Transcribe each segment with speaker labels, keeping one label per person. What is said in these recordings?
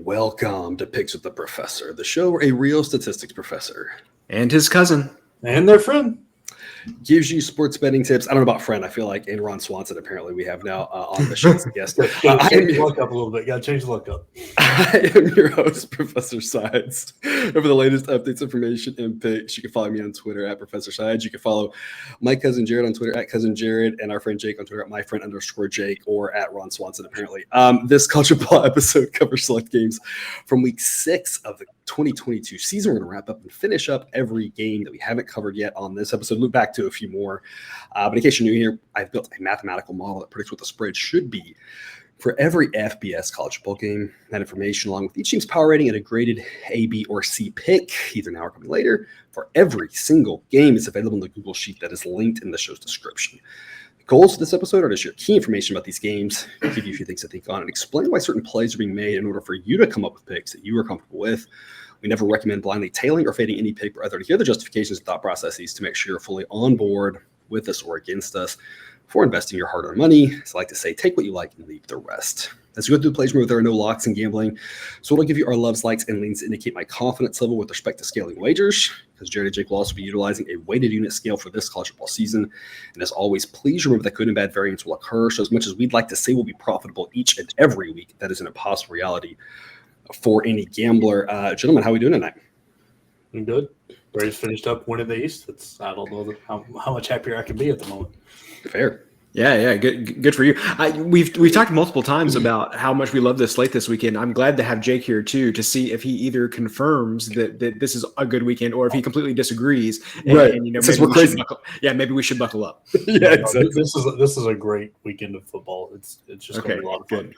Speaker 1: Welcome to Picks with the Professor, the show where a real statistics professor
Speaker 2: and his cousin
Speaker 3: and their friend
Speaker 1: gives you sports betting tips. I don't know about friend. I feel like in Ron Swanson, apparently we have now on the show as a guest.
Speaker 3: Gotta change the look up a little bit. Gotta change the look up.
Speaker 1: I am your host, Professor Sides. For the latest updates, information, and picks, you can follow me on Twitter at Professor Sides. You can follow my cousin Jared on Twitter at Cousin Jared, and our friend Jake on Twitter at myfriend_Jake or at Ron Swanson, apparently. This Culture Ball episode covers select games from week 6 of the 2022 season. We're going to wrap up and finish up every game that we haven't covered yet on this episode. Look back to a few more. But in case you're new here, I've built a mathematical model that predicts what the spread should be for every FBS college football game. That information, along with each team's power rating and a graded A, B, or C pick, either now or coming later, for every single game is available in the Google Sheet that is linked in the show's description. The goals of this episode are to share key information about these games, give you a few things to think on, and explain why certain plays are being made in order for you to come up with picks that you are comfortable with. We never recommend blindly tailing or fading any pick, rather to hear the justifications and thought processes to make sure you're fully on board with us or against us before investing your hard-earned money. So I like to say, take what you like and leave the rest. As we go through the plays, remember there are no locks in gambling. So it'll give you our loves, likes, and leans to indicate my confidence level with respect to scaling wagers, because Jared and Jake will also be utilizing a weighted unit scale for this college football season. And as always, please remember that good and bad variance will occur. So as much as we'd like to say we'll be profitable each and every week, that is an impossible reality for any gambler. Gentlemen, how are we doing tonight?
Speaker 3: I'm good. Braves finished up winning the East. I don't know how much happier I can be at the moment.
Speaker 1: Fair.
Speaker 2: Yeah, good for you. We've talked multiple times about how much we love this slate this weekend. I'm glad to have Jake here too to see if he either confirms that this is a good weekend or if he completely disagrees.
Speaker 1: Right.
Speaker 2: And,
Speaker 1: since we're crazy.
Speaker 2: Maybe we should buckle up.
Speaker 1: Yeah, exactly.
Speaker 3: This is a great weekend of football. It's just going to be a lot of fun.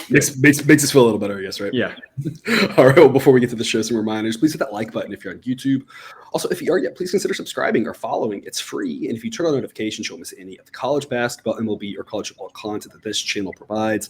Speaker 1: Makes us feel a little better, I guess, right?
Speaker 2: Yeah.
Speaker 1: All right. Well, before we get to the show, some reminders. Please hit that like button if you're on YouTube. Also, if you are yet, please consider subscribing or following. It's free, and if you turn on notifications, you won't miss any of the college basketball, MLB, or college football content that this channel provides.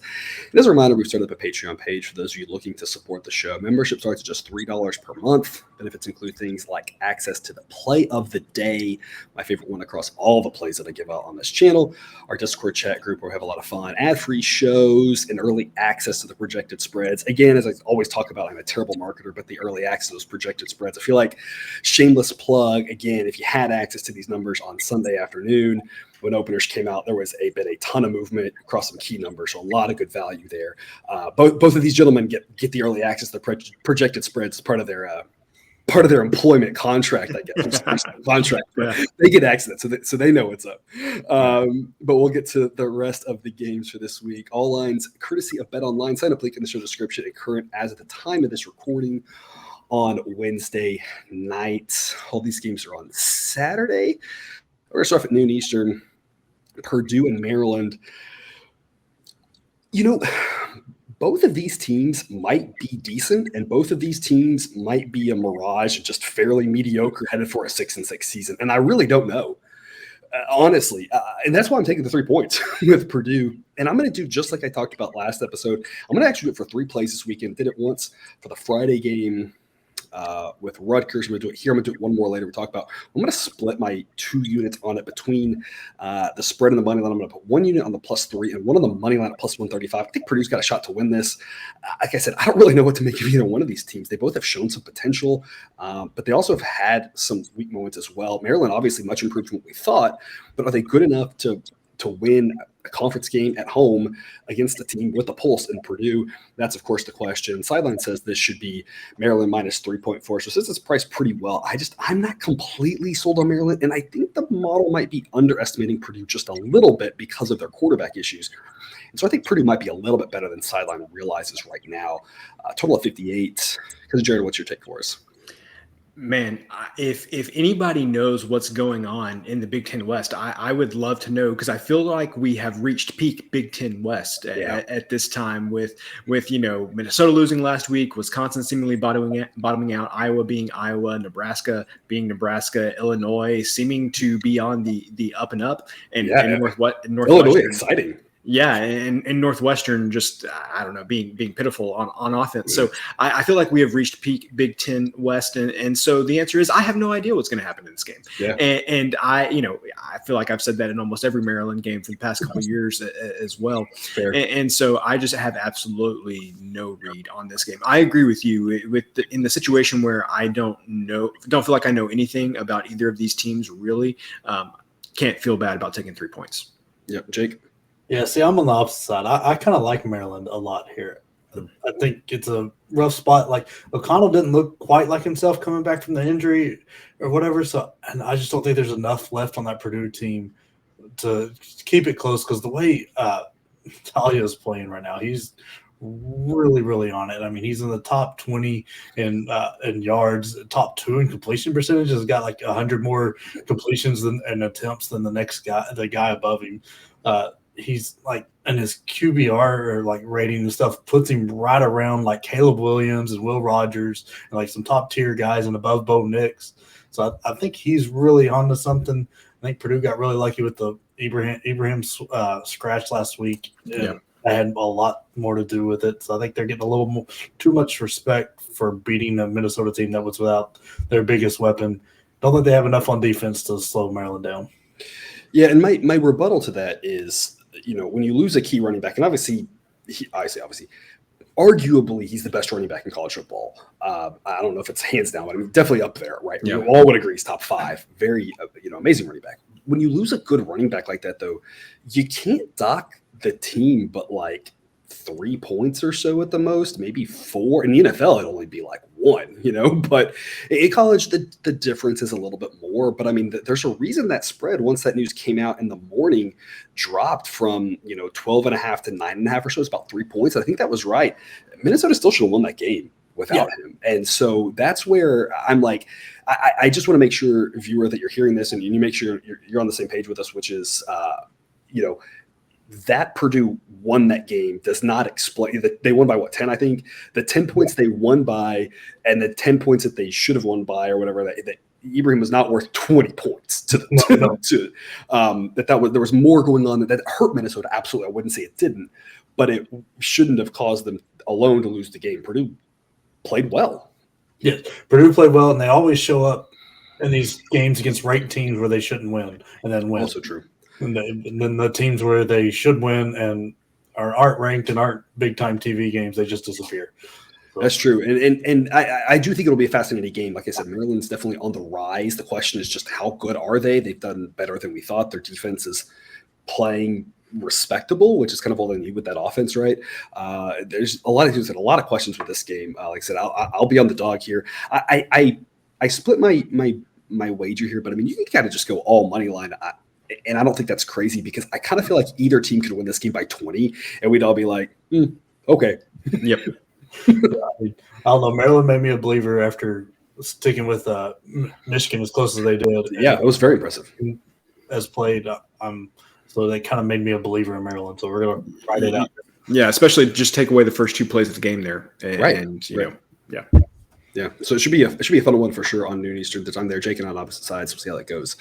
Speaker 1: And as a reminder, we've started up a Patreon page for those of you looking to support the show. Membership starts at just $3 per month. Benefits include things like access to the play of the day, my favorite one across all the plays that I give out on this channel, our Discord chat group where we have a lot of fun, ad-free shows, and early access to the projected spreads. Again, as I always talk about, I'm a terrible marketer, but the early access to those projected spreads, I feel like shameless plug. Again, if you had access to these numbers on Sunday afternoon, when openers came out, there was been a ton of movement across some key numbers, so a lot of good value there. Both of these gentlemen get the early access to the projected spreads as part of their employment contract. I guess contract. Yeah. They get access, so they know what's up. But we'll get to the rest of the games for this week. All lines courtesy of BetOnline. Sign up link in the show description and current as of the time of this recording on Wednesday night. All these games are on Saturday. We're going to start at noon Eastern. Purdue and Maryland. You know, both of these teams might be decent, and both of these teams might be a mirage, just fairly mediocre, headed for a 6-6 season. And I really don't know, honestly. And that's why I'm taking the 3 points with Purdue. And I'm going to do just like I talked about last episode. I'm going to actually do it for 3 plays this weekend. Did it once for the Friday game with Rutgers. I'm going to do it here. I'm going to do it one more later. I'm going to split my 2 units on it between the spread and the money line. I'm going to put 1 unit on the +3 and one on the money line at +135. I think Purdue's got a shot to win this. Like I said, I don't really know what to make of either one of these teams. They both have shown some potential, but they also have had some weak moments as well. Maryland, obviously much improved from what we thought, but are they good enough to win a conference game at home against a team with a pulse in Purdue? That's, of course, the question. Sideline says this should be Maryland -3.4. So since it's priced pretty well, I'm not completely sold on Maryland. And I think the model might be underestimating Purdue just a little bit because of their quarterback issues. And so I think Purdue might be a little bit better than Sideline realizes right now. Total of 58. Because Jared, what's your take for us?
Speaker 2: Man, if anybody knows what's going on in the Big Ten West, I would love to know, because I feel like we have reached peak Big Ten West at this time with Minnesota losing last week, Wisconsin seemingly bottoming out, Iowa being Iowa, Nebraska being Nebraska, Illinois seeming to be on the up and up, and Northwestern
Speaker 1: Illinois exciting.
Speaker 2: Yeah, and Northwestern just, I don't know, being pitiful on offense. So I feel like we have reached peak Big Ten West, and so the answer is I have no idea what's going to happen in this game.
Speaker 1: Yeah.
Speaker 2: And I feel like I've said that in almost every Maryland game for the past couple of years as well. And so I just have absolutely no read on this game. I agree with you in the situation where I don't feel like I know anything about either of these teams really. Can't feel bad about taking 3 points.
Speaker 1: Yep, Jake.
Speaker 3: Yeah, see, I'm on the opposite side. I kind of like Maryland a lot here. I think it's a rough spot. Like, O'Connell didn't look quite like himself coming back from the injury or whatever. So, and I just don't think there's enough left on that Purdue team to keep it close, because the way Talia is playing right now, he's really, really on it. I mean, he's in the top 20 in yards, top 2 in completion percentage. Has got like 100 more completions and attempts than the guy above him. He's like, and his QBR or like rating and stuff puts him right around like Caleb Williams and Will Rogers and like some top tier guys and above Bo Nix. So I think he's really onto something. I think Purdue got really lucky with the Ibrahim scratch last week.
Speaker 2: Yeah.
Speaker 3: That had a lot more to do with it. So I think they're getting a little more, too much respect for beating a Minnesota team that was without their biggest weapon. Don't think they have enough on defense to slow Maryland down.
Speaker 1: Yeah, and my rebuttal to that is, when you lose a key running back, and obviously, arguably he's the best running back in college football. I don't know if it's hands down, but I mean, definitely up there, right?
Speaker 2: Yeah.
Speaker 1: We all would agree he's top 5. Very, amazing running back. When you lose a good running back like that, though, you can't dock the team but like 3 points or so at the most, maybe 4. In the NFL, it'd only be like 1, but in college, the difference is a little bit more. But I mean, there's a reason that spread, once that news came out in the morning, dropped from, 12.5 to 9.5 or so. It's about 3 points. I think that was right. Minnesota still should have won that game without him. And so that's where I'm like, I just want to make sure, viewer, that you're hearing this and you make sure you're on the same page with us, which is, that Purdue won that game does not explain that they won by 10, I think. The 10 points they won by and the 10 points that they should have won by or whatever, that Ibrahim was not worth 20 points to there was more going on that hurt Minnesota. Absolutely. I wouldn't say it didn't, but it shouldn't have caused them alone to lose the game. Purdue played well.
Speaker 3: Yes, Purdue played well, and they always show up in these games against ranked teams where they shouldn't win and then win.
Speaker 1: Also true.
Speaker 3: And then the teams where they should win and aren't ranked and aren't big-time TV games, they just disappear. So.
Speaker 1: That's true. And I do think it'll be a fascinating game. Like I said, Maryland's definitely on the rise. The question is just how good are they? They've done better than we thought. Their defense is playing respectable, which is kind of all they need with that offense, right? There's a lot of questions with this game. Like I said, I'll be on the dog here. I split my wager here, but I mean, you can kind of just go all money line. And I don't think that's crazy because I kind of feel like either team could win this game by 20, and we'd all be like, okay.
Speaker 2: Yep.
Speaker 3: I don't know. Maryland made me a believer after sticking with Michigan as close as they did.
Speaker 1: Yeah, it was very impressive.
Speaker 3: As played, so they kind of made me a believer in Maryland. So we're going to write it out.
Speaker 2: Yeah, especially just take away the first 2 plays of the game there.
Speaker 1: Right.
Speaker 2: And, you know, yeah.
Speaker 1: Yeah, so it should be a fun one for sure on noon Eastern. I'm there, Jake and on opposite sides. We'll see how that goes.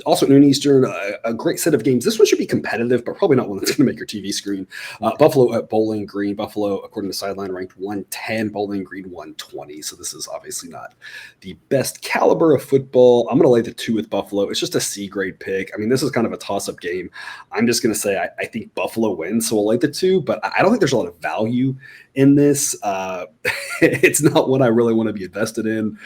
Speaker 1: Also at noon Eastern, a great set of games. This one should be competitive, but probably not one that's going to make your TV screen. Buffalo at Bowling Green. Buffalo, according to Sideline, ranked 110. Bowling Green 120. So this is obviously not the best caliber of football. I'm going to lay the 2 with Buffalo. It's just a C grade pick. I mean, this is kind of a toss-up game. I'm just going to say I think Buffalo wins, so I'll lay the 2. But I don't think there's a lot of value in this. It's not what I really want to be invested in.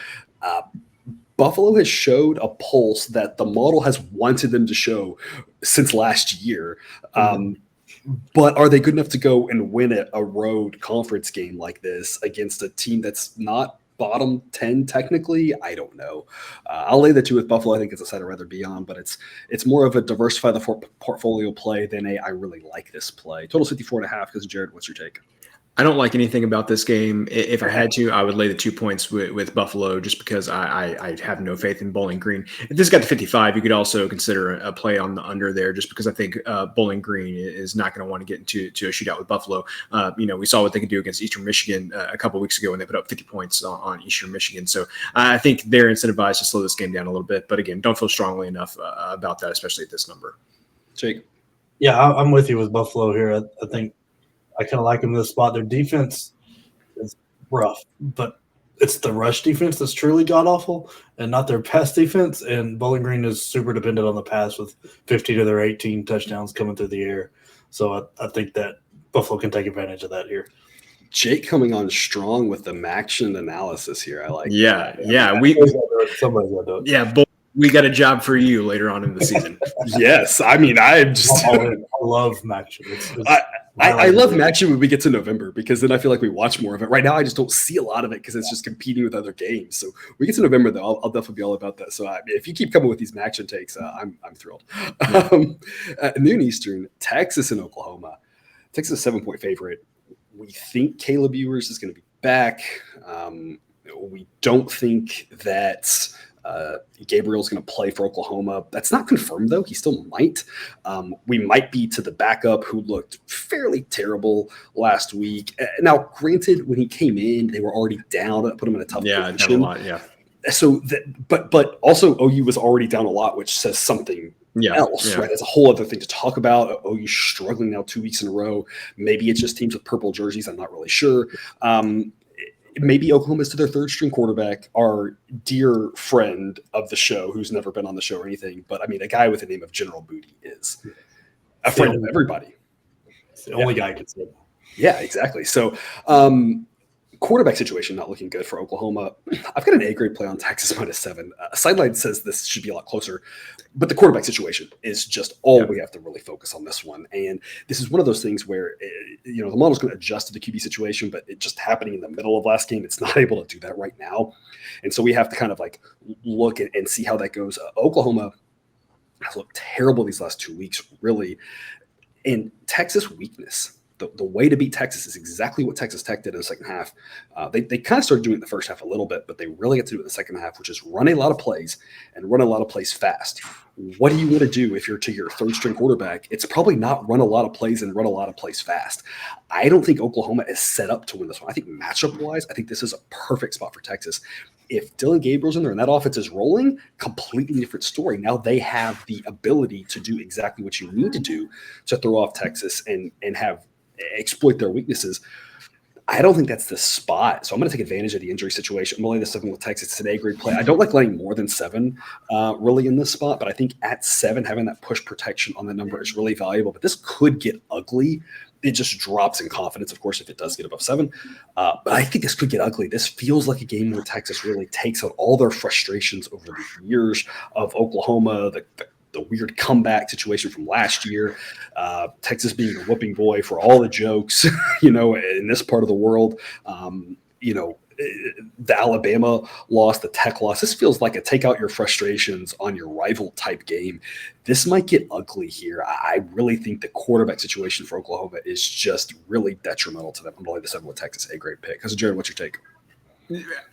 Speaker 1: Buffalo has showed a pulse that the model has wanted them to show since last year. But are they good enough to go and win a road conference game like this against a team that's not bottom 10 technically? I don't know. I'll lay the 2 with Buffalo. I think it's a side I'd rather be on, but it's more of a diversify the portfolio play than I really like this play. Total 54.5. Because Jared, what's your take?
Speaker 2: I don't like anything about this game. If I had to, I would lay the 2 points with Buffalo just because I have no faith in Bowling Green. If this got to 55, you could also consider a play on the under there just because I think Bowling Green is not going to want to get into a shootout with Buffalo. We saw what they could do against Eastern Michigan a couple of weeks ago when they put up 50 points on Eastern Michigan. So I think they're incentivized to slow this game down a little bit. But again, don't feel strongly enough about that, especially at this number.
Speaker 1: Jake?
Speaker 3: Yeah, I'm with you with Buffalo here. I think I kind of like them in this spot. Their defense is rough, but it's the rush defense that's truly god awful, and not their pass defense. And Bowling Green is super dependent on the pass with 15 of their 18 touchdowns coming through the air. So I think that Buffalo can take advantage of that here.
Speaker 1: Jake coming on strong with the Maction analysis here. I like.
Speaker 2: Yeah,
Speaker 1: that.
Speaker 2: yeah.
Speaker 3: Somebody's got to do it.
Speaker 2: Yeah, we got a job for you later on in the season.
Speaker 1: Yes, I mean I just
Speaker 3: I love Maction.
Speaker 1: I love Maction when we get to November because then I feel like we watch more of it. Right now, I just don't see a lot of it because it's just competing with other games. So we get to November though, I'll definitely be all about that. So if you keep coming with these Maction takes, I'm thrilled. Noon Eastern, Texas and Oklahoma. Texas 7-point favorite. We think Caleb Ewers is going to be back. We don't think that Gabriel's going to play for Oklahoma. That's not confirmed, though. He still might. We might be to the backup who looked fairly terrible last week. Now, granted, when he came in, they were already down. That put him in a tough position.
Speaker 2: A lot, yeah.
Speaker 1: So, but also OU was already down a lot, which says something else, right? That's a whole other thing to talk about. OU struggling now 2 weeks in a row. Maybe it's just teams with purple jerseys. I'm not really sure. Maybe Oklahoma's to their third string quarterback, our dear friend of the show, who's never been on the show or anything. But I mean, a guy with the name of General Booty is a friend of everybody.
Speaker 3: It's the only guy I can say.
Speaker 1: Yeah, exactly. So, quarterback situation not looking good for Oklahoma. I've got an A-grade play on Texas -7. Sideline says this should be a lot closer, but the quarterback situation is just all we have to really focus on this one. And this is one of those things where, the model's going to adjust to the QB situation, but it just happening in the middle of last game, it's not able to do that right now. And so we have to kind of like look and see how that goes. Oklahoma has looked terrible these last 2 weeks, really. And Texas weakness. The way to beat Texas is exactly what Texas Tech did in the second half. They kind of started doing it in the first half a little bit, but they really get to do it in the second half, which is run a lot of plays and run a lot of plays fast. What do you want to do if you're to your third string quarterback? It's probably not run a lot of plays and run a lot of plays fast. I don't think Oklahoma is set up to win this one. I think matchup-wise, I think this is a perfect spot for Texas. If Dylan Gabriel's in there and that offense is rolling, completely different story. Now they have the ability to do exactly what you need to do to throw off Texas and exploit their weaknesses. I don't think that's the spot. So I'm going to take advantage of the injury situation. I'm going to lay the 7 with Texas. It's an A-grade play. I don't like laying more than 7 really in this spot, but I think at 7, having that push protection on the number is really valuable. But this could get ugly. It just drops in confidence, of course, if it does get above 7. But I think this could get ugly. This feels like a game where Texas really takes out all their frustrations over the years of Oklahoma, the weird comeback situation from last year, Texas being a whooping boy for all the jokes, in this part of the world, the Alabama loss, the Tech loss. This feels like a take out your frustrations on your rival type game. This might get ugly here. I really think the quarterback situation for Oklahoma is just really detrimental to them. I'm going to lay the 7 with Texas. A great pick. Because Jared, what's your take?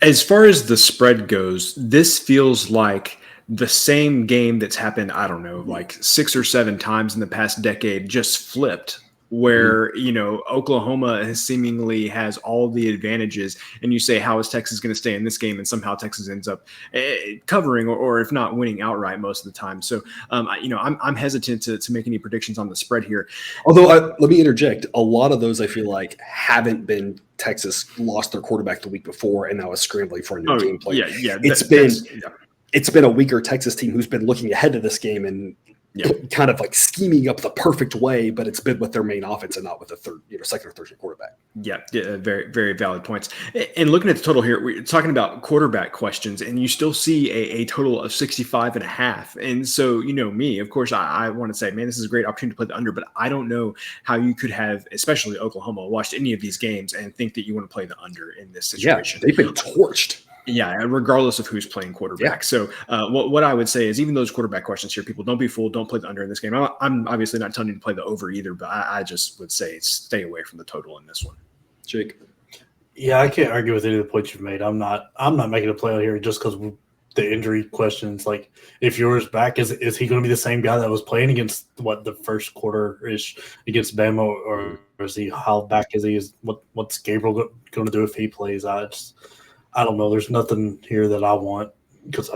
Speaker 2: As far as the spread goes, this feels like the same game that's happened, I don't know, like 6 or 7 times in the past decade just flipped, where, Oklahoma seemingly has all the advantages. And you say, how is Texas going to stay in this game? And somehow Texas ends up covering or if not winning outright most of the time. So, I'm hesitant to make any predictions on the spread here.
Speaker 1: Although, let me interject. A lot of those I feel like haven't been Texas lost their quarterback the week before and now is scrambling for a new game plan.
Speaker 2: Yeah.
Speaker 1: It's been a weaker Texas team who's been looking ahead to this game and kind of like scheming up the perfect way, but it's been with their main offense and not with the second or third string quarterback.
Speaker 2: Yeah, very, very valid points. And looking at the total here, we're talking about quarterback questions, and you still see a total of 65.5. And so, me, of course, I want to say, man, this is a great opportunity to play the under, but I don't know how you could have, especially Oklahoma, watched any of these games and think that you want to play the under in this situation.
Speaker 1: Yeah, they've been torched.
Speaker 2: Yeah, regardless of who's playing quarterback. Yeah. So what I would say is even those quarterback questions here, people don't be fooled. Don't play the under in this game. I'm obviously not telling you to play the over either, but I just would say stay away from the total in this one.
Speaker 1: Jake?
Speaker 3: Yeah, I can't argue with any of the points you've made. I'm not making a play out here just because the injury questions. Like, if Ewers back, is he going to be the same guy that was playing against the first quarter-ish against Bama, or is he, how back is he? What's Gabriel going to do if he plays? I don't know. There's nothing here that I want because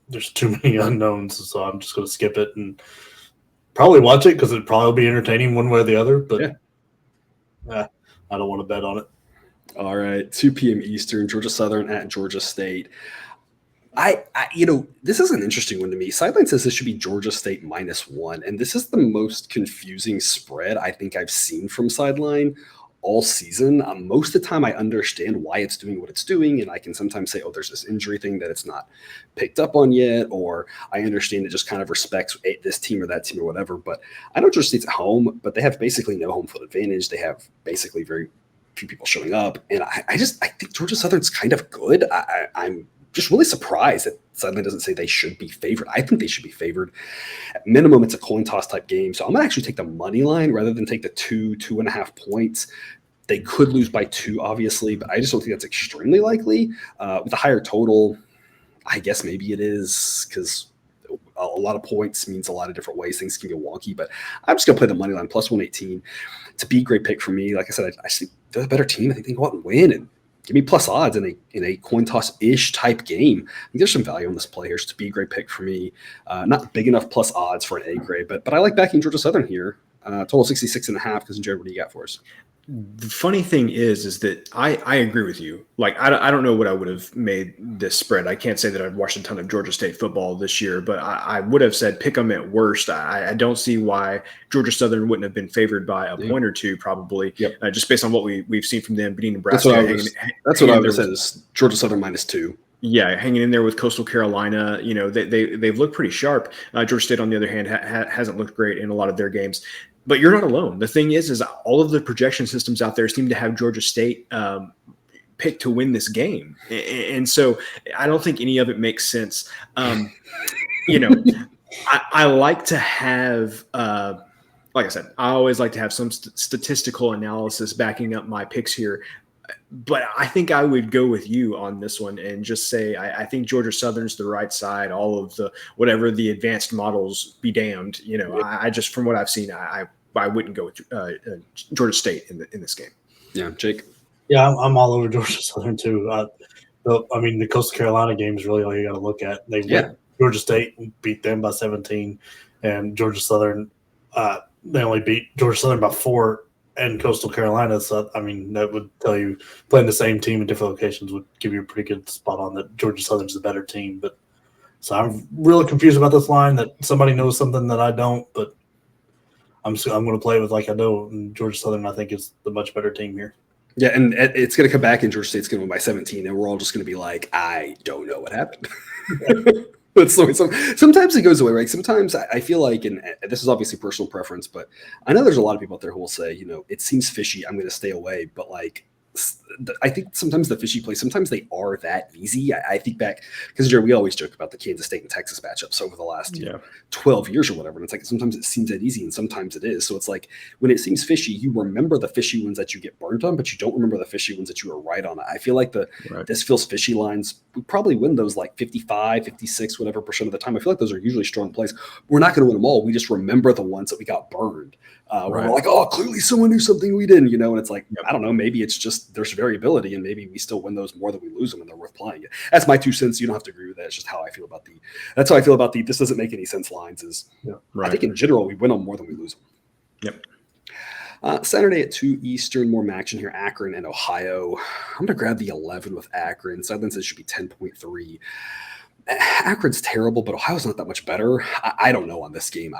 Speaker 3: there's too many unknowns. So I'm just going to skip it. And probably watch it because it'd probably be entertaining one way or the other. But I don't want to bet on it.
Speaker 1: All right, 2 p.m. Eastern, Georgia Southern at Georgia State. This is an interesting one to me. Sideline says this should be Georgia State -1, and this is the most confusing spread I think I've seen from Sideline all season. Most of the time I understand why it's doing what it's doing, and I can sometimes say, oh, there's this injury thing that it's not picked up on yet, or I understand it just kind of respects this team or that team or whatever. But I know Georgia State's at home, but they have basically no home field advantage. They have basically very few people showing up, and I think Georgia Southern's kind of good. I'm just really surprised that Sideline doesn't say they should be favored. I think they should be favored. At minimum, it's a coin toss type game. So I'm going to actually take the money line rather than take the 2.5 points. They could lose by 2, obviously, but I just don't think that's extremely likely. With a higher total, I guess maybe it is, because a lot of points means a lot of different ways. Things can get wonky, but I'm just going to play the money line plus 118. It's a B great pick for me. Like I said, I see they're a better team. I think they can go out and win and give me plus odds in a coin toss-ish type game. I think there's some value on this play here. It's a B grade pick for me. Not big enough plus odds for an A grade, but I like backing Georgia Southern here. Total 66.5. Because Jared, what do you got for us?
Speaker 2: The funny thing is that I agree with you. Like, I don't know what I would have made this spread. I can't say that I've watched a ton of Georgia State football this year, but I would have said pick them at worst. I don't see why Georgia Southern wouldn't have been favored by a point or two, probably, just based on what we've seen from them beating Nebraska.
Speaker 1: That's what I would have said is Georgia Southern -2.
Speaker 2: Yeah, hanging in there with Coastal Carolina. They've looked pretty sharp. Georgia State, on the other hand, hasn't looked great in a lot of their games. But you're not alone. The thing is all of the projection systems out there seem to have Georgia State picked to win this game. And so I don't think any of it makes sense. I like to have, like I said, I always like to have some statistical analysis backing up my picks here. But I think I would go with you on this one and just say I think Georgia Southern's the right side. All of the whatever the advanced models be damned. I just from what I've seen, I wouldn't go with Georgia State in this game.
Speaker 1: Yeah, Jake.
Speaker 3: Yeah, I'm all over Georgia Southern too. The Coastal Carolina game is really all you got to look at. They went Georgia State, beat them by 17, and Georgia Southern they only beat Georgia Southern by 4. And Coastal Carolina, so that would tell you playing the same team in different locations would give you a pretty good spot on that Georgia Southern's the better team. But so I'm really confused about this line that somebody knows something that I don't, but I'm going to play it with like I know. And Georgia Southern, I think, is the much better team here.
Speaker 1: Yeah, and it's going to come back, and Georgia State's going to win by 17, and we're all just going to be like, I don't know what happened. That's the way sometimes it goes away, right? Sometimes I feel like, and this is obviously personal preference, but I know there's a lot of people out there who will say, it seems fishy, I'm going to stay away. But like, I think sometimes the fishy plays, sometimes they are that easy. I think back, because we always joke about the Kansas State and Texas matchups over the last 12 years or whatever. And it's like sometimes it seems that easy and sometimes it is. So it's like when it seems fishy, you remember the fishy ones that you get burnt on, but you don't remember the fishy ones that you were right on. I feel like this feels fishy lines, we probably win those like 55, 56, whatever % of the time. I feel like those are usually strong plays. We're not going to win them all. We just remember the ones that we got burned. We're like, oh, clearly someone knew something we didn't, and it's like, I don't know, maybe it's just there's variability and maybe we still win those more than we lose them and they're worth playing it. That's my 2 cents. You don't have to agree with that. It's just how I feel about that's how I feel about this doesn't make any sense lines is I think in general we win them more than we lose them. Saturday at 2 Eastern, more action here, Akron and Ohio. I'm going to grab the 11 with Akron. Sideline says it should be 10.3. Akron's terrible, but Ohio's not that much better. I don't know on this game.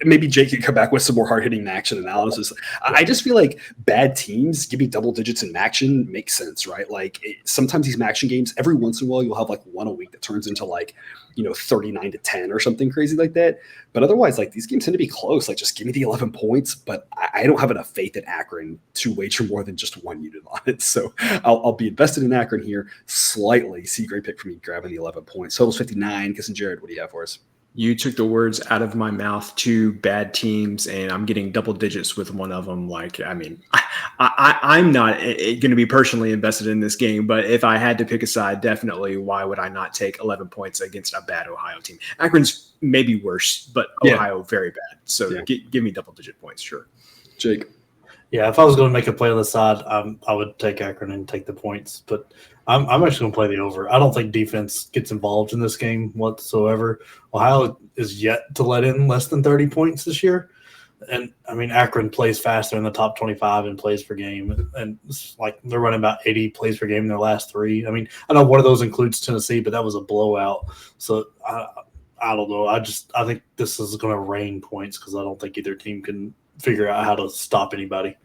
Speaker 1: Maybe Jake can come back with some more hard-hitting action analysis. I just feel like bad teams giving double digits in action makes sense, right? Like sometimes these action games, every once in a while, you'll have like one a week that turns into like 39-10 or something crazy like that. But otherwise, like these games tend to be close. Like just give me the 11 points. But I don't have enough faith in Akron to wager more than just 1 unit on it. So I'll be invested in Akron here slightly. See, great pick for me grabbing the 11 points. Total's 59. Guessing Jared, what do you have for us?
Speaker 2: You took the words out of my mouth. 2 bad teams, and I'm getting double digits with one of them. Like, I'm not going to be personally invested in this game, but if I had to pick a side, definitely, why would I not take 11 points against a bad Ohio team? Akron's maybe worse, but Ohio very bad. So give me double digit points, sure.
Speaker 1: Jake.
Speaker 3: Yeah, if I was going to make a play on the side, I would take Akron and take the points. But I'm actually going to play the over. I don't think defense gets involved in this game whatsoever. Ohio is yet to let in less than 30 points this year. And, I mean, Akron plays faster in the top 25 in plays per game. And it's like they're running about 80 plays per game in their last 3. I mean, I know one of those includes Tennessee, but that was a blowout. So, I don't know. I think this is going to rain points because I don't think either team can figure out how to stop anybody.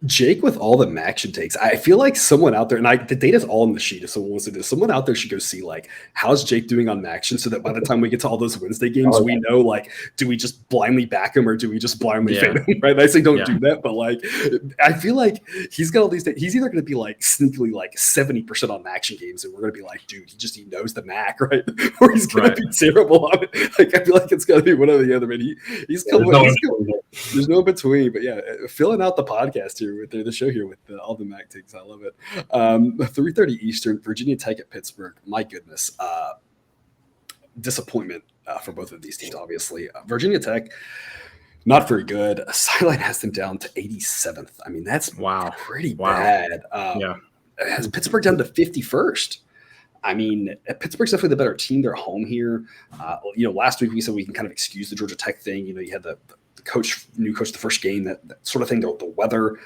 Speaker 1: Jake, with all the Maction takes, I feel like someone out there, and the data's all in the sheet if someone wants to do, someone out there should go see, like, how's Jake doing on Maction so that by the time we get to all those Wednesday games, we know, like, do we just blindly back him or do we just blindly fade him, right? I say don't do that, but, like, I feel like he's got all these things. He's either going to be, like, sneakily, like, 70% on Maction games, and we're going to be like, dude, he knows the Mac, right? Or he's going to be terrible on it. Like, I feel like it's going to be one or the other, man. There's no in between, but, yeah, filling out the podcast here with the show here with all the Mac takes. I love it. 3:30 Eastern, Virginia Tech at Pittsburgh. My goodness, disappointment for both of these teams. Obviously, Virginia Tech not very good. Sideline has them down to 87th. I mean, that's pretty bad. Has Pittsburgh down to 51st. I mean, Pittsburgh's definitely the better team. They're home here. Last week we said we can kind of excuse the Georgia Tech thing. You had the new coach the first game, that sort of thing, the weather,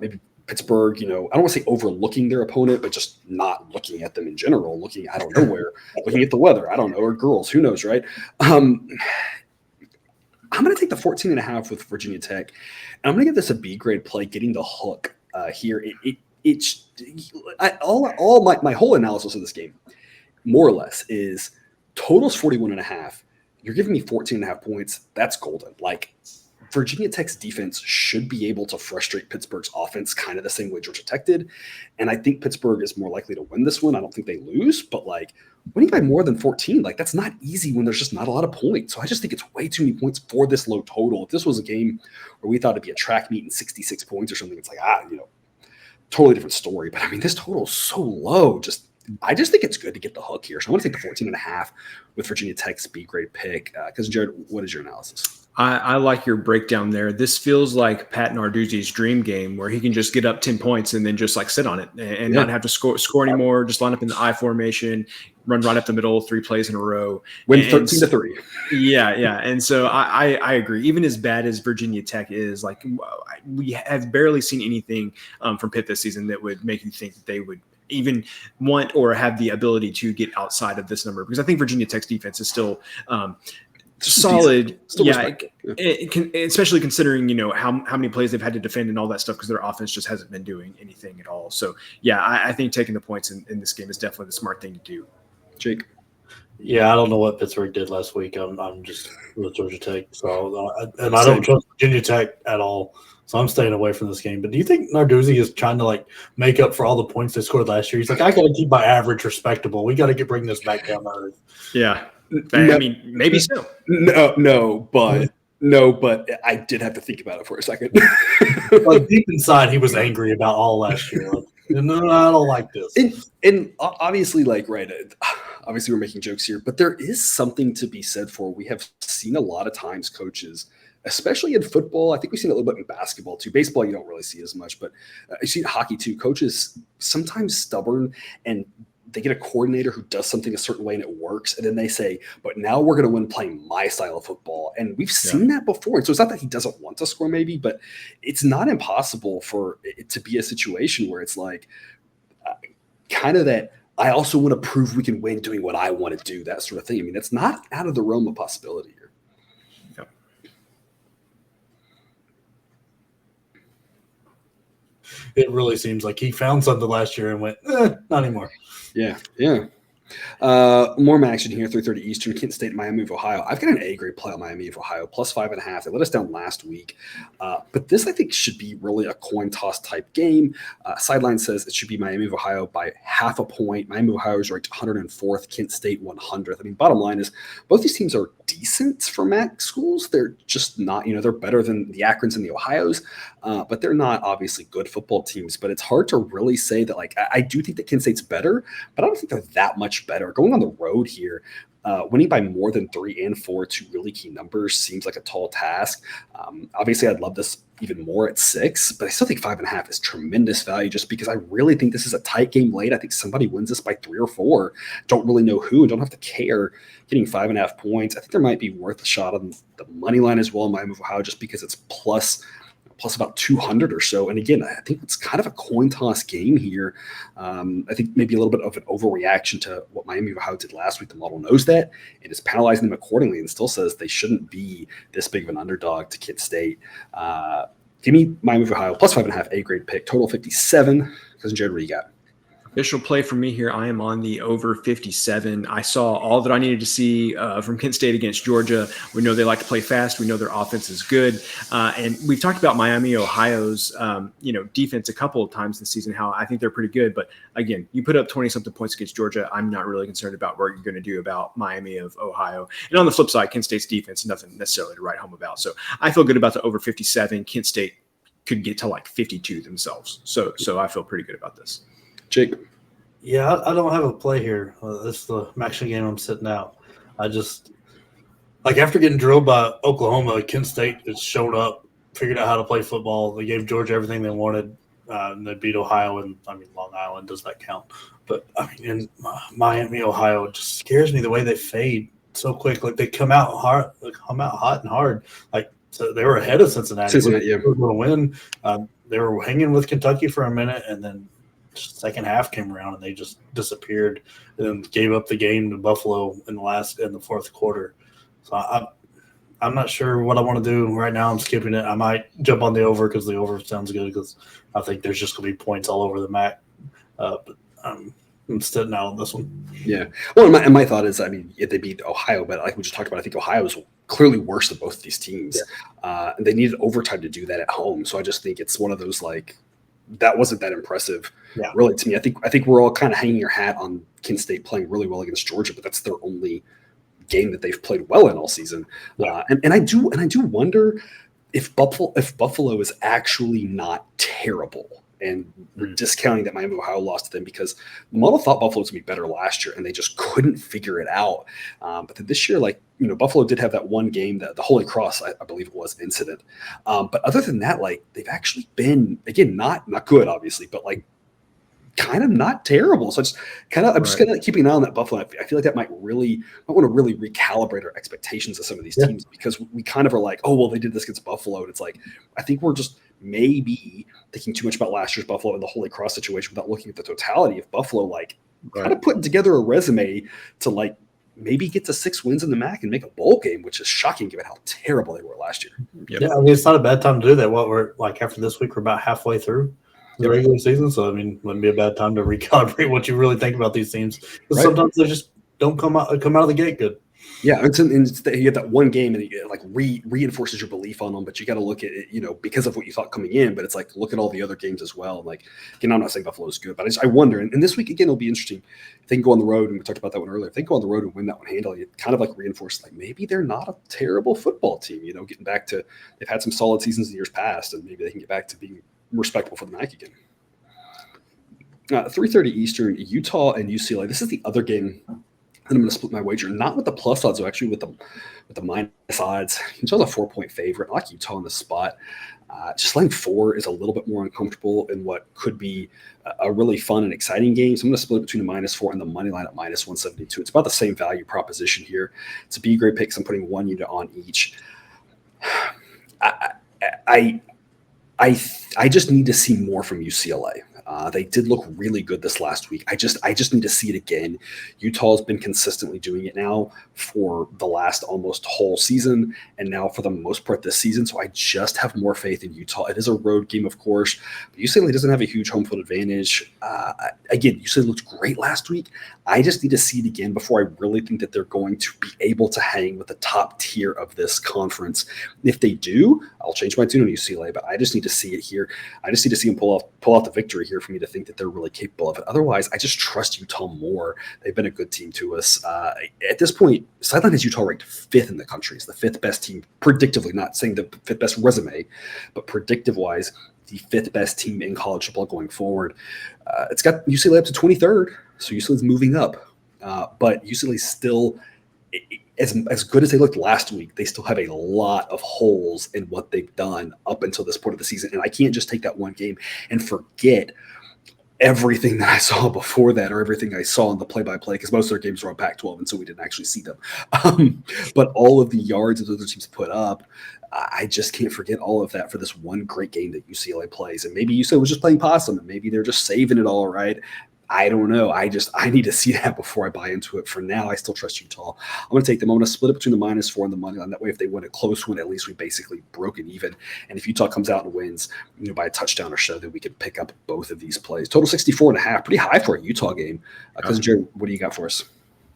Speaker 1: maybe Pittsburgh, I don't want to say overlooking their opponent, but just not looking at them in general, looking out of nowhere, looking at the weather, I don't know, or girls, who knows, right? I'm going to take the 14.5 with Virginia Tech, and I'm going to give this a B grade play, getting the hook here. My whole analysis of this game, more or less, is total's 41.5. You're giving me 14.5 points. That's golden. Like, Virginia Tech's defense should be able to frustrate Pittsburgh's offense kind of the same way Georgia Tech did. And I think Pittsburgh is more likely to win this one. I don't think they lose, but, like, winning by more than 14, like, that's not easy when there's just not a lot of points. So I just think it's way too many points for this low total. If this was a game where we thought it'd be a track meet and 66 points or something, it's like, totally different story. But I mean, this total is so low. I just think it's good to get the hook here. So I'm going to take the 14.5 with Virginia Tech's B grade pick. Because Jared, what is your analysis?
Speaker 2: I like your breakdown there. This feels like Pat Narduzzi's dream game where he can just get up 10 points and then just, like, sit on it and not have to score anymore. Just line up in the I formation, run right up the middle, 3 plays in a row.
Speaker 1: Win 13-3.
Speaker 2: Yeah. And so I agree. Even as bad as Virginia Tech is, like, we have barely seen anything from Pitt this season that would make you think that they would even want or have the ability to get outside of this number, because I think Virginia Tech's defense is still solid. Especially considering, how many plays they've had to defend and all that stuff, because their offense just hasn't been doing anything at all. So, I think taking the points in this game is definitely the smart thing to do.
Speaker 1: Jake?
Speaker 3: Yeah, I don't know what Pittsburgh did last week. I'm just with Georgia Tech. So, I don't trust Virginia Tech at all. So I'm staying away from this game. But do you think Narduzzi is trying to, like, make up for all the points they scored last year? He's like, I got to keep my average respectable. We got to bring this back down to earth.
Speaker 2: Yeah. I mean, maybe so.
Speaker 1: No, but I did have to think about it for a second.
Speaker 3: Like, deep inside, he was angry about all last year. Like, no, I don't like this.
Speaker 1: And obviously, like, right, obviously we're making jokes here, but there is something to be said for, we have seen a lot of times coaches, especially in football, I think we've seen it a little bit in basketball too. Baseball, you don't really see as much, but you see hockey too. Coaches sometimes stubborn, and they get a coordinator who does something a certain way and it works, and then they say, but now we're going to win playing my style of football. And we've seen that before. And so it's not that he doesn't want to score maybe, but it's not impossible for it to be a situation where it's like kind of that I also want to prove we can win doing what I want to do, that sort of thing. I mean, that's not out of the realm of possibility here.
Speaker 2: Yep.
Speaker 3: It really seems like he found something last year and went, not anymore.
Speaker 1: Yeah. More action here, 3:30 Eastern, Kent State, Miami of Ohio. I've got an A grade play on Miami of Ohio, plus 5.5. They let us down last week. But this, I think, should be really a coin toss type game. Sideline says it should be Miami of Ohio by half a point. Miami of Ohio is ranked 104th, Kent State 100th. I mean, bottom line is both these teams are decent for MAC schools. They're just not, they're better than the Akrons and the Ohio's, but they're not obviously good football teams. But it's hard to really say that, like, I do think that Kent State's better, but I don't think they're that much better. Going on the road here, Winning by more than 3 and 4, two really key numbers, seems like a tall task. Obviously, I'd love this even more at 6, but I still think 5.5 is tremendous value just because I really think this is a tight game late. I think somebody wins this by 3 or 4. Don't really know who and don't have to care. Getting 5.5 points, I think there might be worth a shot on the money line as well in Miami of Ohio just because it's plus about 200 or so. And again, I think it's kind of a coin toss game here. I think maybe a little bit of an overreaction to what Miami of Ohio did last week. The model knows that and is penalizing them accordingly and still says they shouldn't be this big of an underdog to Kent State. Give me Miami of Ohio plus 5.5 A grade pick, total 57. Cousin Jared, what do you got?
Speaker 2: Official play for me here. I am on the over 57. I saw all that I needed to see from Kent State against Georgia. We know they like to play fast. We know their offense is good. And we've talked about Miami, Ohio's, defense a couple of times this season, how I think they're pretty good. But again, you put up 20-something points against Georgia. I'm not really concerned about what you're going to do about Miami of Ohio. And on the flip side, Kent State's defense, nothing necessarily to write home about. So I feel good about the over 57. Kent State could get to like 52 themselves. So I feel pretty good about this.
Speaker 1: Jake.
Speaker 3: Yeah, I don't have a play here. This is the action game I'm sitting out. I just after getting drilled by Oklahoma, Kent State just showed up, figured out how to play football. They gave Georgia everything they wanted, and they beat Ohio. And Long Island, does that count? But in Miami, Ohio, it just scares me the way they fade so quick. Like they come out hot and hard. So they were ahead of Cincinnati.
Speaker 1: Yeah.
Speaker 3: They were going to win. They were hanging with Kentucky for a minute, and then second half came around and they just disappeared and then gave up the game to Buffalo in the fourth quarter. So I'm not sure what I want to do right now. I'm skipping it. I might jump on the over because the over sounds good because I think there's just going to be points all over the MAC. But I'm sitting out on this one.
Speaker 1: Yeah. Well, and my thought is, if they beat Ohio, but like we just talked about, I think Ohio is clearly worse than both of these teams. Yeah. And they needed overtime to do that at home. So I just think it's one of those that wasn't that impressive, really, to me. I think we're all kind of hanging your hat on Kent State playing really well against Georgia, but that's their only game that they've played well in all season. Yeah. And I do wonder if Buffalo is actually not terrible. And we're discounting that Miami of Ohio lost to them because the model thought Buffalo was going to be better last year, and they just couldn't figure it out. But then this year, Buffalo did have that one game, the Holy Cross, I believe it was, incident. But other than that, they've actually been, again, not good, obviously, but kind of not terrible. So I'm just kind of keeping an eye on that Buffalo. I feel like that might want to really recalibrate our expectations of some of these teams because we kind of are like, oh, well, they did this against Buffalo. And it's I think we're just maybe thinking too much about last year's Buffalo and the Holy Cross situation without looking at the totality of Buffalo, kind of putting together a resume to maybe get to 6 wins in the MAC and make a bowl game, which is shocking given how terrible they were last year.
Speaker 3: Yep. Yeah, it's not a bad time to do that. We're after this week, we're about halfway through the regular season. So, wouldn't be a bad time to recalibrate what you really think about these teams. Because sometimes they just don't come out of the gate good.
Speaker 1: Yeah, and you get that one game and it reinforces your belief on them, but you got to look at it, because of what you thought coming in. But it's look at all the other games as well. Again, I'm not saying Buffalo is good, but I wonder. And this week again, it'll be interesting. If they can go on the road, and we talked about that one earlier. If they go on the road and win that one handily, it kind of reinforce maybe they're not a terrible football team. Getting back to they've had some solid seasons in years past, and maybe they can get back to being respectable for the MAC again. 3:30 Eastern, Utah and UCLA. This is the other game. And I'm going to split my wager, not with the plus odds, but actually with the minus odds. Utah's a 4-point favorite. I like Utah in this spot. Just laying 4 is a little bit more uncomfortable in what could be a really fun and exciting game. So I'm going to split it between the -4 and the money line at -172. It's about the same value proposition here. It's a B grade pick. So I'm putting 1 unit on each. I just need to see more from UCLA. They did look really good this last week. I just need to see it again. Utah has been consistently doing it now for the last almost whole season, and now for the most part this season. So I just have more faith in Utah. It is a road game, of course, but UCLA doesn't have a huge home field advantage. Again, UCLA looked great last week. I just need to see it again before I really think that they're going to be able to hang with the top tier of this conference. If they do, I'll change my tune on UCLA, but I just need to see it here. I just need to see them pull out the victory here for me to think that they're really capable of it. Otherwise, I just trust Utah more. They've been a good team to us. At this point, Sideline has Utah ranked 5th in the country. It's the 5th best team, predictively, not saying the 5th best resume, but predictive-wise, the 5th best team in college football going forward. It's got UCLA up to 23rd, so UCLA's moving up. But UCLA still as good as they looked last week, they still have a lot of holes in what they've done up until this point of the season. And I can't just take that one game and forget everything that I saw before that, or everything I saw in the play-by-play, because most of their games were on Pac-12, and so we didn't actually see them. But all of the yards that other teams put up, I just can't forget all of that for this one great game that UCLA plays. And maybe UCLA was just playing possum, and maybe they're just saving it all, right? I don't know. I need to see that before I buy into it. For now, I still trust Utah. I'm going to take them. I'm going to split it between the -4 and the money line. That way, if they win a close one, at least we basically broke it even. And if Utah comes out and wins, by a touchdown or so, then we can pick up both of these plays. Total 64.5, pretty high for a Utah game. Cousin Jared, what do you got for us?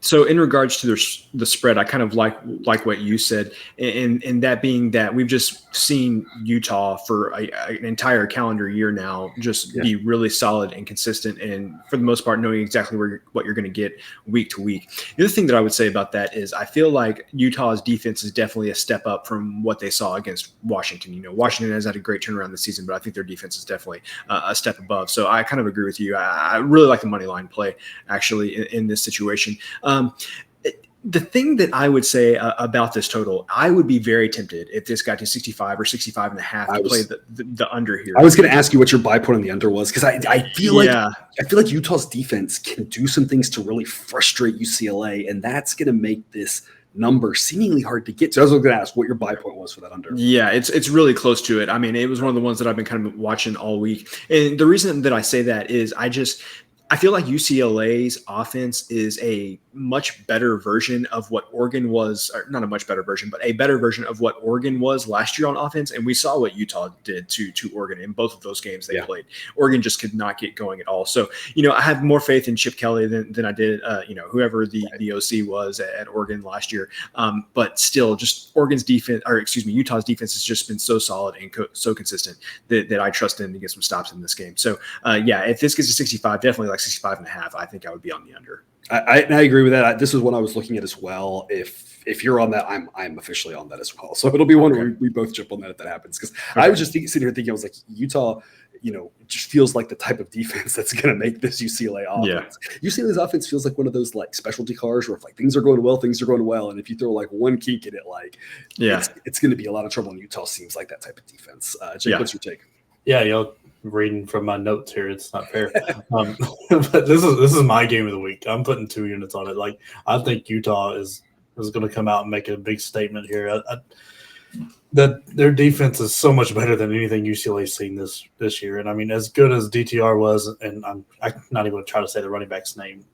Speaker 2: So in regards to the spread, I kind of like what you said, and that being that we've just seen Utah for an entire calendar year now just be really solid and consistent, and for the most part knowing exactly what you're going to get week to week. The other thing that I would say about that is I feel like Utah's defense is definitely a step up from what they saw against Washington. Washington has had a great turnaround this season, but I think their defense is definitely a step above. So I kind of agree with you. I really like the money line play actually in this situation. The thing that I would say about this total, I would be very tempted if this got to 65 or 65 and a half to play the under here.
Speaker 1: I was going to ask you what your buy point on the under was, because I feel like Utah's defense can do some things to really frustrate UCLA, and that's going to make this number seemingly hard to get to. I was going to ask what your buy point was for that under.
Speaker 2: Yeah, it's really close to it. I mean, it was one of the ones that I've been kind of watching all week. And the reason that I say that is I feel like UCLA's offense is a much better version of what Oregon was, or not a much better version, but a better version of what Oregon was last year on offense. And we saw what Utah did to Oregon in both of those games they played. Oregon just could not get going at all. So, I have more faith in Chip Kelly than I did, whoever the OC was at Oregon last year. But still, just Utah's defense has just been so solid and so consistent that I trust them to get some stops in this game. So, if this gets to 65, definitely like 65 and a half, I think I would be on the under.
Speaker 1: I agree with that. This is one I was looking at as well. If you're on that, I'm officially on that as well. So it'll be one where we both jump on that if that happens. Because I was just sitting here thinking, I was like, Utah, just feels like the type of defense that's going to make this UCLA offense. Yeah. UCLA's offense feels like one of those like specialty cars where if like things are going well, and if you throw like one kink in it, it's going to be a lot of trouble. And Utah seems like that type of defense. Jake, what's your take?
Speaker 3: Yeah, reading from my notes here, it's not fair. But this is my game of the week. I'm putting 2 units on it. Like, I think Utah is going to come out and make a big statement here. That their defense is so much better than anything UCLA's seen this year. And I mean, as good as DTR was, and I'm not even going to try to say the running back's name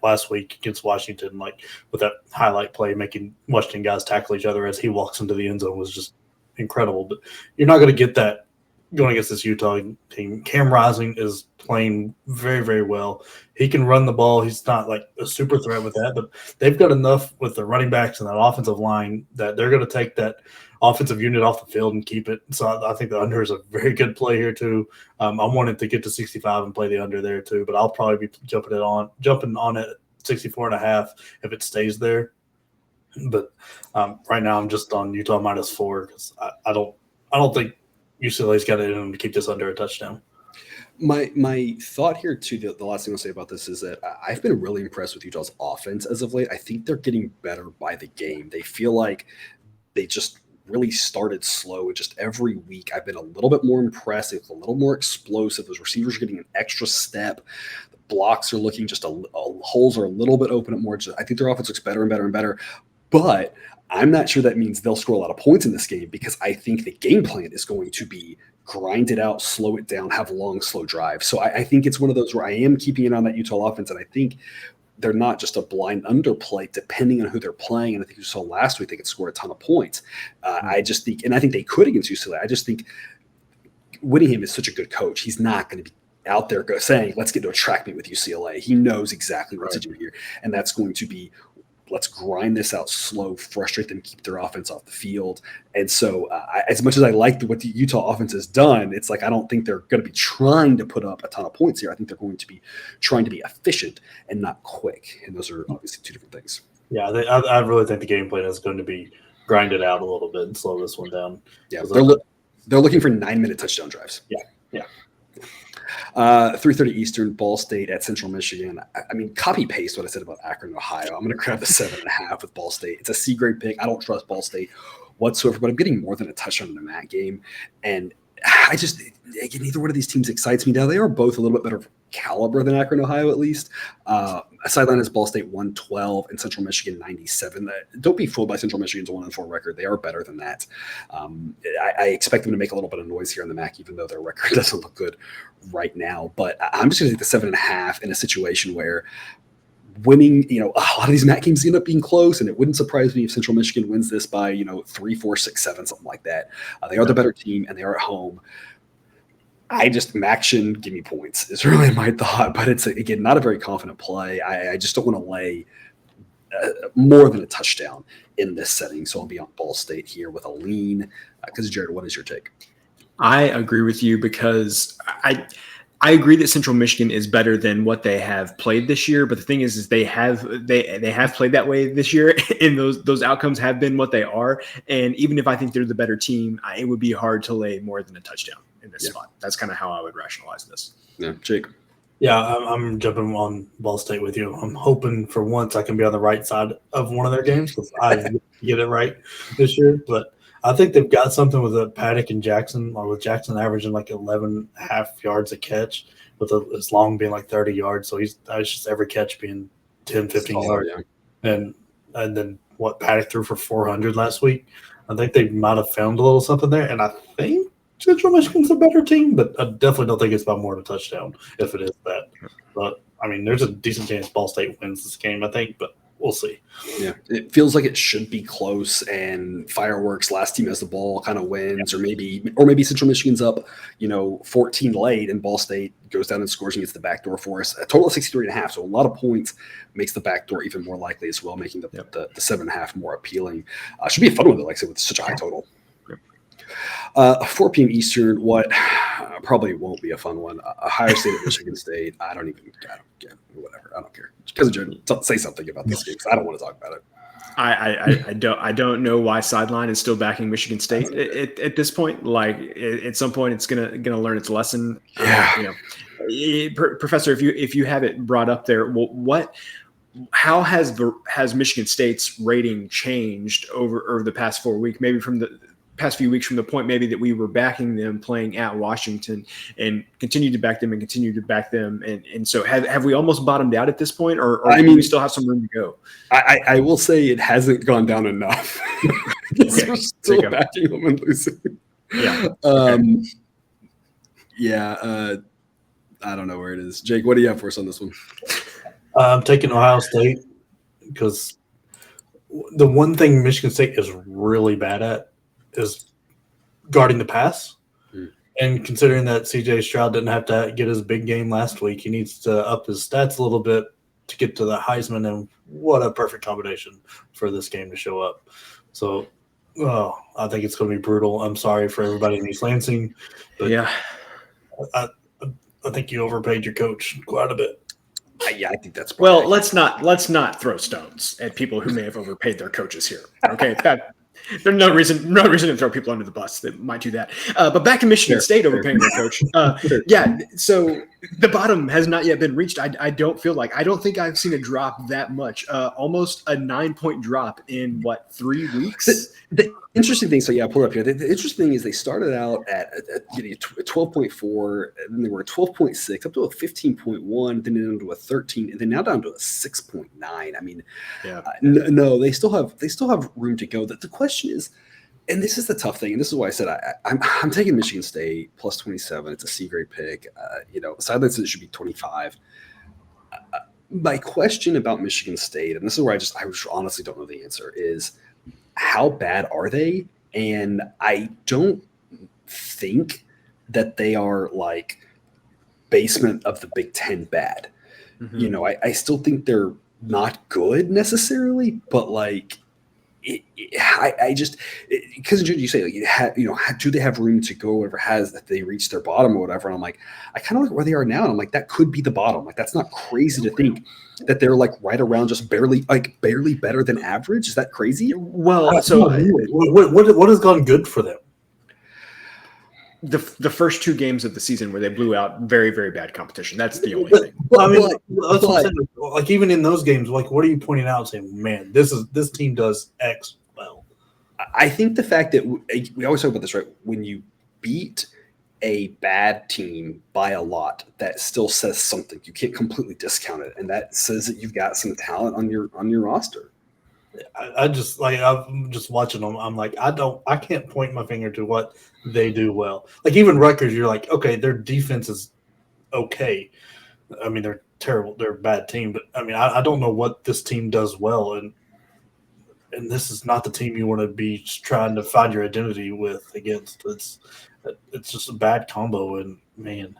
Speaker 3: last week against Washington, like with that highlight play, making Washington guys tackle each other as he walks into the end zone was just incredible. But you're not going to get that going against this Utah team. Cam Rising is playing very, very well. He can run the ball. He's not like a super threat with that, but they've got enough with the running backs and that offensive line that they're going to take that offensive unit off the field and keep it. So I think the under is a very good play here too. I wanted to get to 65 and play the under there too, but I'll probably be jumping on it at 64 and a half if it stays there. But right now I'm just on Utah -4 because I don't think UCLA's got it in them to keep this under a touchdown.
Speaker 1: My thought here too, the last thing I'll say about this is that I've been really impressed with Utah's offense as of late. I think they're getting better by the game. They feel like they just really started slow. Just every week I've been a little bit more impressed. It's a little more explosive. Those receivers are getting an extra step. The blocks are looking just holes are a little bit open up more. I think their offense looks better and better and better. But I'm not sure that means they'll score a lot of points in this game, because I think the game plan is going to be grind it out, slow it down, have long, slow drives. So I think it's one of those where I am keeping it on that Utah offense, and I think they're not just a blind underplay depending on who they're playing. And I think you saw last week they could score a ton of points. I just think, and I think they could against UCLA. I just think Whittingham is such a good coach. He's not going to be out there saying, let's get to a track meet with UCLA. He knows exactly what to do here. And that's going to be, let's grind this out slow, frustrate them, keep their offense off the field. And so as much as I like what the Utah offense has done, it's like I don't think they're going to be trying to put up a ton of points here. I think they're going to be trying to be efficient and not quick. And those are obviously two different things.
Speaker 3: Yeah, I really think the game plan is going to be grind it out a little bit and slow this one down.
Speaker 1: Yeah, they're looking for 9-minute touchdown drives.
Speaker 3: Yeah.
Speaker 1: 3:30 Eastern, Ball State at Central Michigan. I mean, copy paste what I said about Akron, Ohio. I'm going to grab the 7.5 with Ball State. It's a C grade pick. I don't trust Ball State whatsoever, but I'm getting more than a touchdown in the MAC game. And neither one of these teams excites me now. They are both a little bit better caliber than Akron, Ohio, at least. Sideline is Ball State 112 and Central Michigan 97. Don't be fooled by Central Michigan's 1-4 record. They are better than that. I expect them to make a little bit of noise here in the MAC, even though their record doesn't look good right now. But I'm just going to take the 7.5 in a situation where winning, a lot of these MAC games end up being close, and it wouldn't surprise me if Central Michigan wins this by, 3, 4, 6, 7, something like that. They are the better team, and they are at home. Maction, give me points is really my thought, but it's, again, not a very confident play. I just don't want to lay more than a touchdown in this setting, so I'll be on Ball State here with a lean. Because, Jared, what is your take?
Speaker 2: I agree with you because I agree that Central Michigan is better than what they have played this year, but the thing is they have played that way this year, and those outcomes have been what they are. And even if I think they're the better team, it would be hard to lay more than a touchdown in this spot. That's kind of how I would rationalize this.
Speaker 1: Yeah, Jake.
Speaker 3: Yeah, I'm jumping on Ball State with you. I'm hoping for once I can be on the right side of one of their games because I get it right this year, but I think they've got something with Paddock and Jackson, or with Jackson averaging like 11.5 yards a catch, with his long being like 30 yards. So it's just every catch being 10, 15 yards. Yeah. And then what Paddock threw for 400 last week. I think they might have found a little something there. And I think Central Michigan's a better team, but I definitely don't think it's about more than a touchdown if it is that. But, I mean, there's a decent chance Ball State wins this game, I think, but we'll see.
Speaker 1: Yeah, it feels like it should be close, and fireworks. Last team has the ball kind of wins, or maybe Central Michigan's up, 14 late, and Ball State goes down and scores and gets the backdoor for us. A total of 63.5, so a lot of points makes the backdoor even more likely as well, making the 7.5 more appealing. Should be a fun one, though, like I said, with such a high total. 4 p.m. Eastern, what probably won't be a fun one. Ohio State at Michigan State. I don't care. Whatever. I don't care. Because say something about this game, because I don't want to talk about it.
Speaker 2: I don't know why sideline is still backing Michigan State at this point. Like at some point, it's gonna learn its lesson.
Speaker 1: Yeah.
Speaker 2: Professor, if you have it brought up there, how has Michigan State's rating changed over the past 4 weeks? Maybe from the past few weeks, from the point maybe that we were backing them playing at Washington and continue to back them. And so have we almost bottomed out at this point, or do we still have some room to go?
Speaker 1: I will say it hasn't gone down enough. We're still backing them and losing.
Speaker 2: Yeah.
Speaker 1: I don't know where it is. Jake, what do you have for us on this one?
Speaker 3: I'm taking Ohio State because the one thing Michigan State is really bad at is guarding the pass. And considering that CJ Stroud didn't have to get his big game last week, he needs to up his stats a little bit to get to the Heisman, and what a perfect combination for this game to show up. So, I think it's going to be brutal. I'm sorry for everybody in East Lansing, but
Speaker 2: yeah,
Speaker 3: I think you overpaid your coach quite a bit.
Speaker 1: Yeah, I think that's
Speaker 2: well. Let's not throw stones at people who may have overpaid their coaches here. Okay, there's no reason to throw people under the bus that might do that. But back to Michigan State overpaying their coach. Yeah, so the bottom has not yet been reached. I don't think I've seen a drop that much. Almost a 9-point drop in 3 weeks.
Speaker 1: The interesting thing, so yeah, I'll pull it up here. The interesting thing is they started out at 12.4, and then they were at 12.6, up to a 15.1, then down to a 13, and then now down to a 6.9. I mean, no, they still have room to go. The question is, and this is the tough thing, and this is why I said I'm taking Michigan State plus 27. It's a C grade pick. Sideline says it should be 25. My question about Michigan State, and this is where I honestly don't know the answer, is how bad are they? And I don't think that they are like basement of the Big Ten bad. Mm-hmm. I still think they're not good necessarily, but like because you say do they have room to go? Whatever that they reached their bottom or whatever. And I'm like, I kind of look where they are now, and I'm like, that could be the bottom. Like that's not crazy to think that they're like right around just barely better than average. Is that crazy?
Speaker 2: Well, so
Speaker 3: what has gone good for them?
Speaker 2: the first 2 games of the season where they blew out very, very bad competition. That's the only thing.
Speaker 3: Well, I mean, that's what I'm saying. Like even in those games, like what are you pointing out saying, man, this team does X well?
Speaker 1: I think the fact that we always talk about this, right? When you beat a bad team by a lot, that still says something. You can't completely discount it, and that says that you've got some talent on your roster.
Speaker 3: I'm just watching them. I'm like, I can't point my finger to what they do well. Like even Rutgers, you're like, okay, their defense is okay. I mean, they're terrible. They're a bad team, but I mean, I don't know what this team does well, and this is not the team you want to be trying to find your identity with against. It's just a bad combo, and man.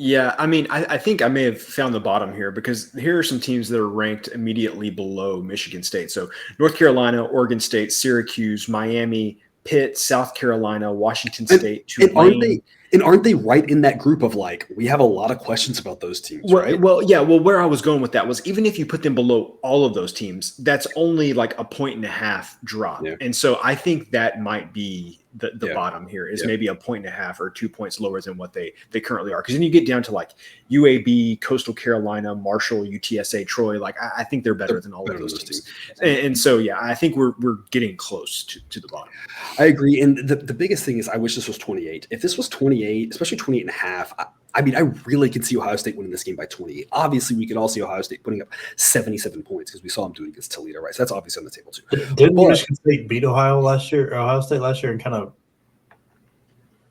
Speaker 2: Yeah, I mean, I think I may have found the bottom here because here are some teams that are ranked immediately below Michigan State. So North Carolina, Oregon State, Syracuse, Miami, Pitt, South Carolina, Washington State, Tulane.
Speaker 1: Aren't they right in that group of like, we have a lot of questions about those teams, right?
Speaker 2: Well, yeah. Well, where I was going with that was even if you put them below all of those teams, that's only like a 1.5 drop. Yeah. And so I think that might be the bottom here is maybe a 1.5 or 2 points lower than what they currently are. Because then you get down to like UAB, Coastal Carolina, Marshall, UTSA, Troy. Like I think they're better than all of those teams. And so, yeah, I think we're getting close to the bottom.
Speaker 1: I agree. And the biggest thing is I wish this was 28. If this was 28, especially 28 and a half, I mean, I really could see Ohio State winning this game by 28. Obviously, we could all see Ohio State putting up 77 points because we saw them doing it against Toledo, right? So that's obviously on the table too.
Speaker 3: Didn't Michigan State beat Ohio State last year, and kind of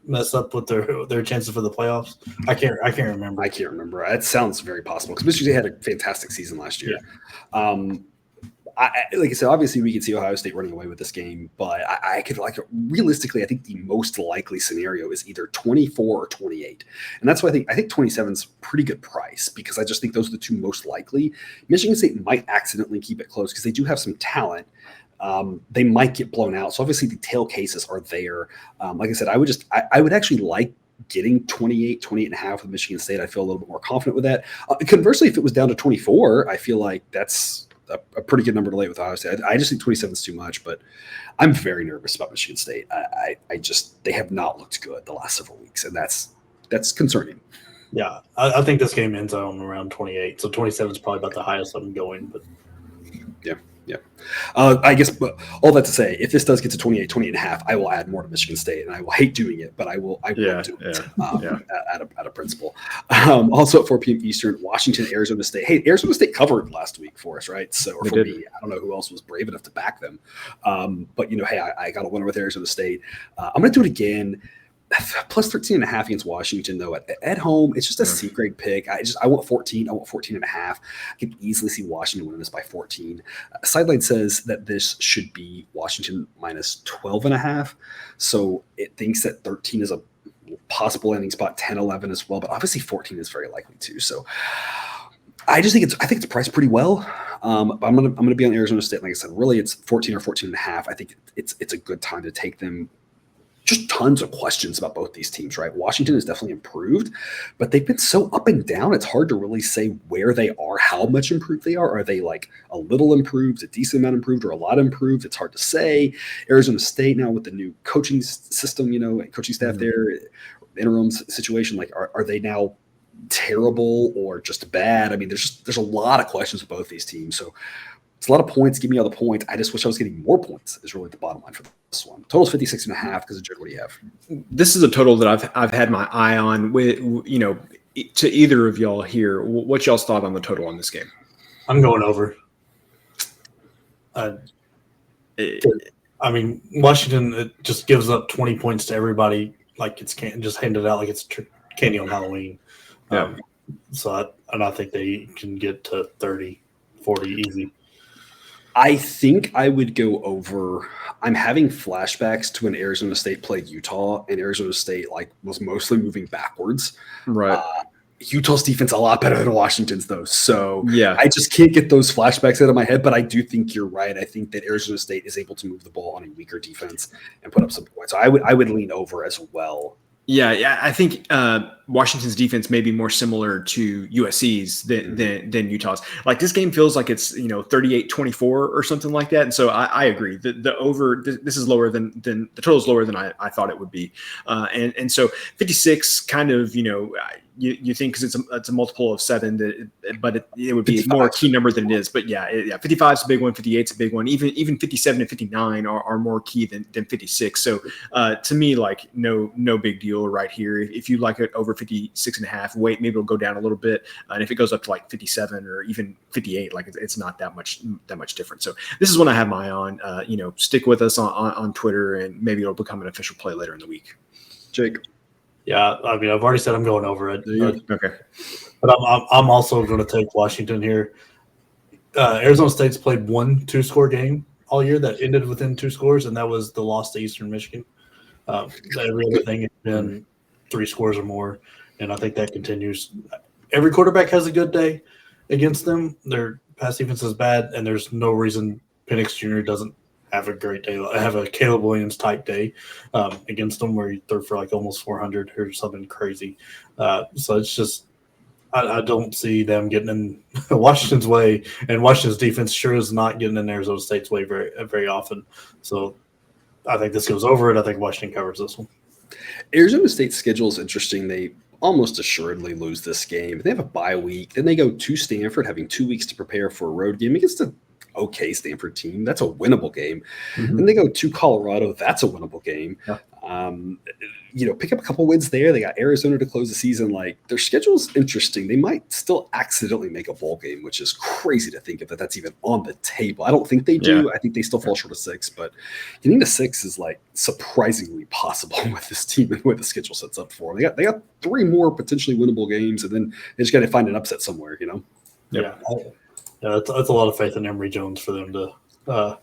Speaker 3: mess up with their chances for the playoffs? I can't remember.
Speaker 1: I can't remember. That sounds very possible because Michigan State had a fantastic season last year. Yeah. Like I said, obviously we could see Ohio State running away with this game, but I could realistically, I think the most likely scenario is either 24 or 28. And that's why I think 27 is a pretty good price because I just think those are the two most likely. Michigan State might accidentally keep it close because they do have some talent. They might get blown out. So obviously the tail cases are there. Like I said, I would actually like getting 28 and a half with Michigan State. I feel a little bit more confident with that. Conversely, if it was down to 24, I feel like that's a pretty good number to lay with Ohio State. I just think 27 is too much, but I'm very nervous about Michigan State. They have not looked good the last several weeks, and that's concerning.
Speaker 3: Yeah, I think this game ends on around 28, so 27 is probably about the highest I'm going. But
Speaker 1: yeah. I guess, but all that to say, if this does get to 28 and a half, I will add more to Michigan State, and I will hate doing it, but I will do it out of principle. Also at 4 p.m. Eastern, Washington, Arizona State. Hey, Arizona State covered last week for us, right? So for me, I don't know who else was brave enough to back them. But, hey, I got a winner with Arizona State. I'm going to do it again. Plus 13 and a half against Washington, though. At home, it's just a C-grade pick. I want 14. I want 14 and a half. I can easily see Washington winning this by 14. Sideline says that this should be Washington minus 12 and a half. So it thinks that 13 is a possible landing spot, 10, 11 as well. But obviously 14 is very likely too. So I think it's priced pretty well. But I'm gonna be on Arizona State. Like I said, really it's 14 or 14 and a half. I think it's a good time to take them. Just tons of questions about both these teams, right? Washington has definitely improved, but they've been so up and down. It's hard to really say where they are, how much improved they are. Are they like a little improved, a decent amount improved, or a lot improved? It's hard to say. Arizona State now with the new coaching system, coaching staff there, interim situation, like are they now terrible or just bad? I mean, there's a lot of questions with both these teams. So it's a lot of points. Give me all the points. I just wish I was getting more points is really the bottom line for this one. Total's 56 and a half because of Jared. What do you have?
Speaker 2: This is a total that I've had my eye on with, to either of y'all here. What's y'all's thought on the total on this game?
Speaker 3: I'm going over. I mean, Washington, it just gives up 20 points to everybody. Like it's just handed out like it's candy on Halloween.
Speaker 2: Yeah.
Speaker 3: So I think they can get to 30, 40 easy.
Speaker 1: I think I would go over. I'm having flashbacks to when Arizona State played Utah, and Arizona State was mostly moving backwards.
Speaker 2: Right.
Speaker 1: Utah's defense a lot better than Washington's, though. So
Speaker 2: yeah,
Speaker 1: I just can't get those flashbacks out of my head. But I do think you're right. I think that Arizona State is able to move the ball on a weaker defense and put up some points. So I would lean over as well
Speaker 2: Yeah, I think Washington's defense may be more similar to USC's than Utah's. Like this game feels like it's 38-24 or something like that, and so I agree. The over this is lower than the total is lower than I thought it would be, and so 56 kind of you think because it's a multiple of 7 but it would be 55. More key number than it is. But yeah, 55 is a big one, 58 is a big one. Even 57 and 59 are more key than 56. So to me, like no big deal right here. If you like it over 56.5, wait, maybe it'll go down a little bit, and if it goes up to like 57 or even 58, like it's not that much different. So this is one I have my eye on. Stick with us on Twitter, and maybe it'll become an official play later in the week.
Speaker 1: Jake.
Speaker 3: Yeah, I mean, I've already said I'm going over it.
Speaker 2: Okay.
Speaker 3: But I'm also going to take Washington here. Arizona State's played one 2-score game all year that ended within 2 scores, and that was the loss to Eastern Michigan. Every other thing has been 3 scores or more, and I think that continues. Every quarterback has a good day against them. Their pass defense is bad, and there's no reason Penix Jr. doesn't have a great day. Have a Caleb Williams type day against them where he threw for like almost 400 or something crazy. So it's just I don't see them getting in Washington's way, and Washington's defense sure is not getting in Arizona State's way very, very often. So I think this goes over it. I think Washington covers this one.
Speaker 1: Arizona State's schedule is interesting. They almost assuredly lose this game. They have a bye week. Then they go to Stanford, having 2 weeks to prepare for a road game against a okay Stanford team. That's a winnable game. Then they go to Colorado. That's a winnable game.
Speaker 2: Yeah.
Speaker 1: Pick up a couple wins there. They got Arizona to close the season. Like their schedule's interesting. They might still accidentally make a bowl game, which is crazy to think of that's even on the table. I don't think they do. Yeah. I think they still fall short of 6, but getting to 6 is like surprisingly possible with this team and what the schedule sets up for them. They got 3 more potentially winnable games, and then they just got to find an upset somewhere.
Speaker 3: Yeah. That's a lot of faith in Emory Jones for them to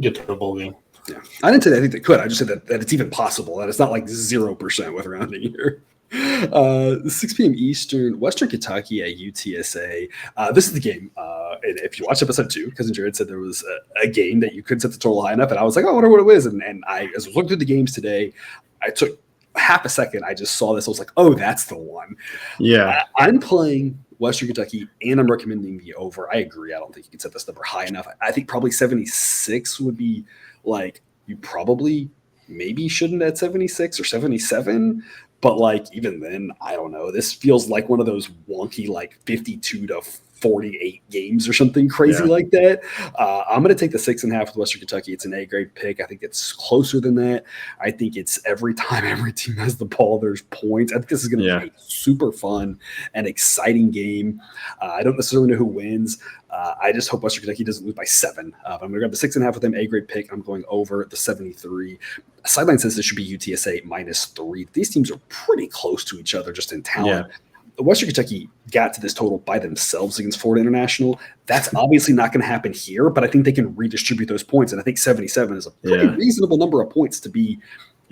Speaker 3: get to the bowl game.
Speaker 1: Yeah, I didn't say I think they could. I just said that it's even possible, that it's not like 0% with rounding here. 6 p.m. Eastern, Western Kentucky at UTSA. This is the game. And if you watch episode 2, Cousin Jared said there was a game that you could set the total high enough, and I was like, I wonder what it was. And I, as I was looking through the games today, I took half a second. I just saw this. I was like, oh, that's the one.
Speaker 2: Yeah,
Speaker 1: I'm playing Western Kentucky, and I'm recommending the over. I agree. I don't think you can set this number high enough. I think probably 76 would be like, you probably maybe shouldn't at 76 or 77, but like even then, I don't know. This feels like one of those wonky like 52 to 48 games or something crazy like that. I'm going to take the 6.5 with Western Kentucky. It's an A-grade pick. I think it's closer than that. I think it's every time every team has the ball, there's points. I think this is going to be a super fun and exciting game. I don't necessarily know who wins. I just hope Western Kentucky doesn't lose by 7. I'm going to grab the 6.5 with them, A-grade pick. I'm going over the 73. Sideline says this should be UTSA -3. These teams are pretty close to each other just in talent. Yeah. Western Kentucky got to this total by themselves against Florida International. That's obviously not going to happen here, but I think they can redistribute those points. And I think 77 is a pretty reasonable number of points to be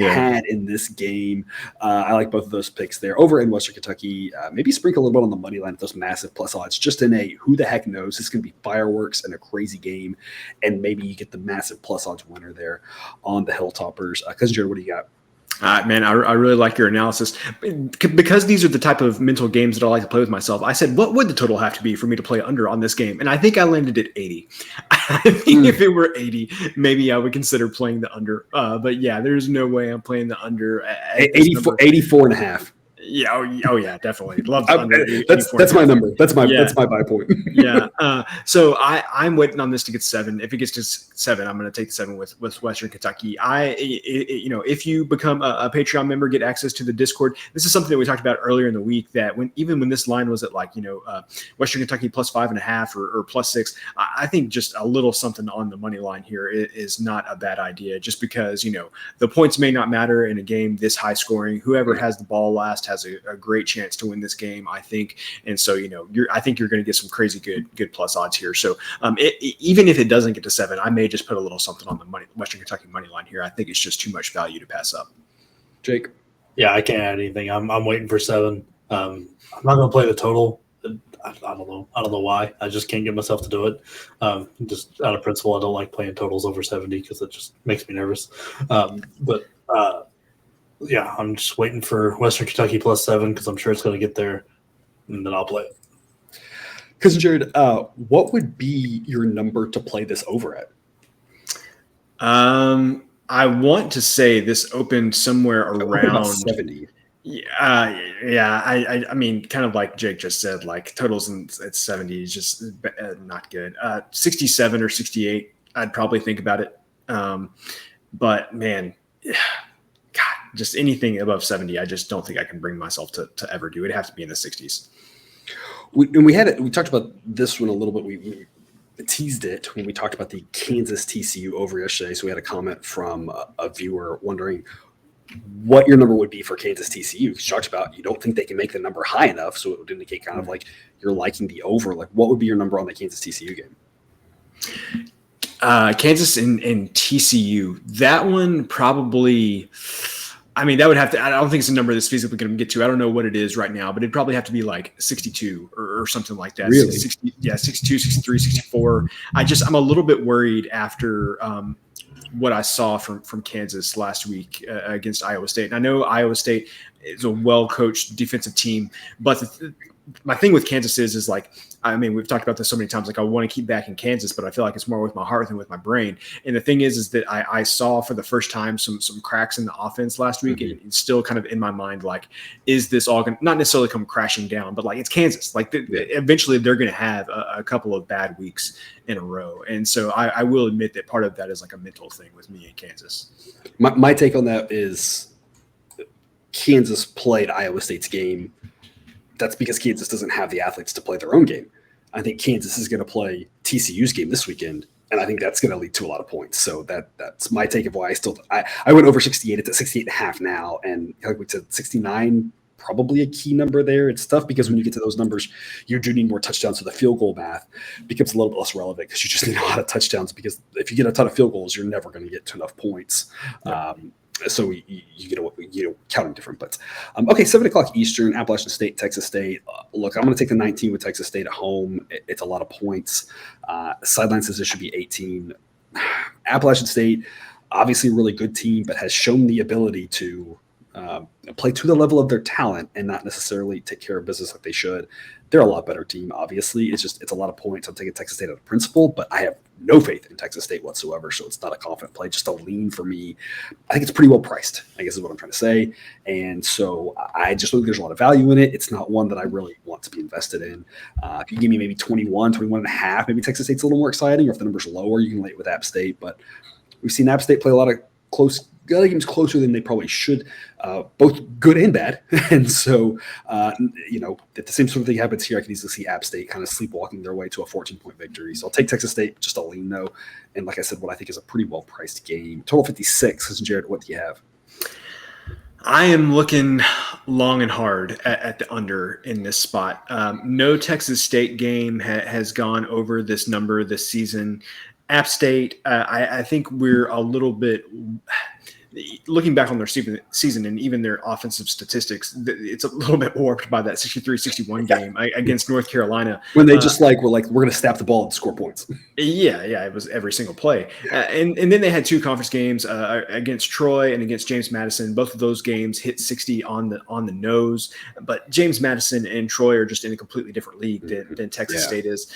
Speaker 1: had in this game. I like both of those picks there. Over in Western Kentucky, maybe sprinkle a little bit on the money line with those massive plus odds, just in a who the heck knows. It's going to be fireworks and a crazy game, and maybe you get the massive plus odds winner there on the Hilltoppers. Cousin Jared, what do you got?
Speaker 2: Man, I really like your analysis, because these are the type of mental games that I like to play with myself. I said, what would the total have to be for me to play under on this game? And I think I landed at 80. I think if it were 80, maybe I would consider playing the under. But yeah, there's no way I'm playing the under.
Speaker 1: 84.5.
Speaker 2: Yeah. Oh yeah, definitely. Love the under.
Speaker 1: That's my number. That's my buy point.
Speaker 2: So I'm waiting on this to get 7. If it gets to 7, I'm going to take the 7 with Western Kentucky. If you become a Patreon member, get access to the Discord. This is something that we talked about earlier in the week, that when this line was at Western Kentucky +5.5 or +6, I think just a little something on the money line here is not a bad idea, just because, the points may not matter in a game this high scoring. Whoever has the ball last has a great chance to win this game, I think. And so, I think you're going to get some crazy good plus odds here. So even if it doesn't get to 7, I may just put a little something on the Western Kentucky money line here. I think it's just too much value to pass up.
Speaker 1: Jake?
Speaker 3: Yeah, I can't add anything. I'm waiting for 7. I'm not going to play the total. I don't know. I don't know why. I just can't get myself to do it. Just out of principle, I don't like playing totals over 70 because it just makes me nervous. But Yeah, I'm just waiting for Western Kentucky +7 because I'm sure it's going to get there, and then I'll play it.
Speaker 1: Cousin Jared, what would be your number to play this over at?
Speaker 2: I want to say this opened somewhere around
Speaker 1: 70.
Speaker 2: I mean, kind of like Jake just said, like totals at 70 is just not good. 67 or 68, I'd probably think about it. But man, God, just anything above 70, I just don't think I can bring myself to ever do. It'd have to be in the 60s.
Speaker 1: We talked about this one a little bit. We teased it when we talked about the Kansas TCU over yesterday. So we had a comment from a viewer wondering what your number would be for Kansas TCU. Because you talked about you don't think they can make the number high enough, so it would indicate kind of like you're liking the over. Like, what would be your number on the Kansas TCU game?
Speaker 2: Kansas and TCU. That one probably. I mean, that would have to – I don't think it's a number that's feasibly going to get to. I don't know what it is right now, but it'd probably have to be like 62 or something like that.
Speaker 1: Really?
Speaker 2: 62, 63, 64. I'm a little bit worried after what I saw from Kansas last week against Iowa State. And I know Iowa State is a well-coached defensive team, but my thing with Kansas is like, I mean, we've talked about this so many times. Like, I want to keep back in Kansas, but I feel like it's more with my heart than with my brain. And the thing is that I saw for the first time some cracks in the offense last week, and it's still kind of in my mind, like, is this all going to not necessarily come crashing down, but like it's Kansas. Like, eventually they're going to have a couple of bad weeks in a row, and so I will admit that part of that is like a mental thing with me in Kansas.
Speaker 1: My take on that is Kansas played Iowa State's game. That's because Kansas doesn't have the athletes to play their own game. I think Kansas is going to play TCU's game this weekend, and I think that's going to lead to a lot of points. So that's my take of why I went over 68. It's at 68.5 now, and like we said, 69 probably a key number there. It's tough because when you get to those numbers, you do need more touchdowns, so the field goal math becomes a little bit less relevant because you just need a lot of touchdowns. Because if you get a ton of field goals, you're never going to get to enough points. Yeah. So you get counting different butts. Okay, 7:00 Eastern, Appalachian State, Texas State. Look, I'm going to take the 19 with Texas State at home. It's a lot of points. Sideline says it should be 18. Appalachian State, obviously a really good team, but has shown the ability to play to the level of their talent and not necessarily take care of business like they should. They're a lot better team, obviously. It's a lot of points. I'm taking Texas State out of principle, but I have no faith in Texas State whatsoever, so it's not a confident play, just a lean for me. I think it's pretty well priced, I guess is what I'm trying to say. And so I just think there's a lot of value in it. It's not one that I really want to be invested in. If you give me maybe 21 and a half, maybe Texas State's a little more exciting, or if the number's lower, you can lay it with App State. But we've seen App State play a lot of games closer than they probably should, both good and bad. And so, if the same sort of thing happens here, I can easily see App State kind of sleepwalking their way to a 14-point victory. So I'll take Texas State, just a lean though. And like I said, what I think is a pretty well-priced game. Total 56. Cousin Jared, what do you have?
Speaker 2: I am looking long and hard at the under in this spot. No Texas State game has gone over this number this season. App State, I think we're a little bit looking back on their season and even their offensive statistics, it's a little bit warped by that 63-61 game against North Carolina.
Speaker 1: When they just we're going to snap the ball and score points.
Speaker 2: Yeah, it was every single play. And then they had two conference games against Troy and against James Madison. Both of those games hit 60 on the nose. But James Madison and Troy are just in a completely different league than Texas State is.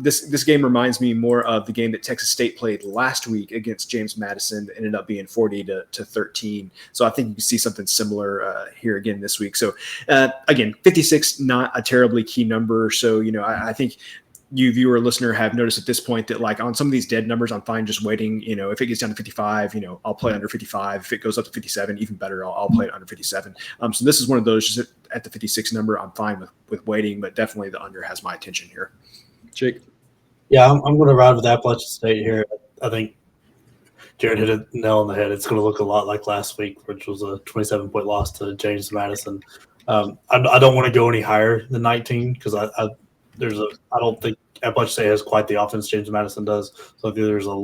Speaker 2: This game reminds me more of the game that Texas State played last week against James Madison that ended up being 40-13. So I think you can see something similar here again this week. So again, 56, not a terribly key number. So, I think you viewer listener have noticed at this point that like on some of these dead numbers, I'm fine just waiting. If it gets down to 55, I'll play under 55. If it goes up to 57, even better, I'll play it under 57. So this is one of those just at the 56 number. I'm fine with waiting, but definitely the under has my attention here.
Speaker 1: Jake?
Speaker 3: Yeah, I'm going to ride with Appalachian State here. I think Jared hit a nail on the head. It's going to look a lot like last week, which was a 27-point loss to James Madison. I don't want to go any higher than 19 because I don't think Appalachian State has quite the offense James Madison does. So I think there's a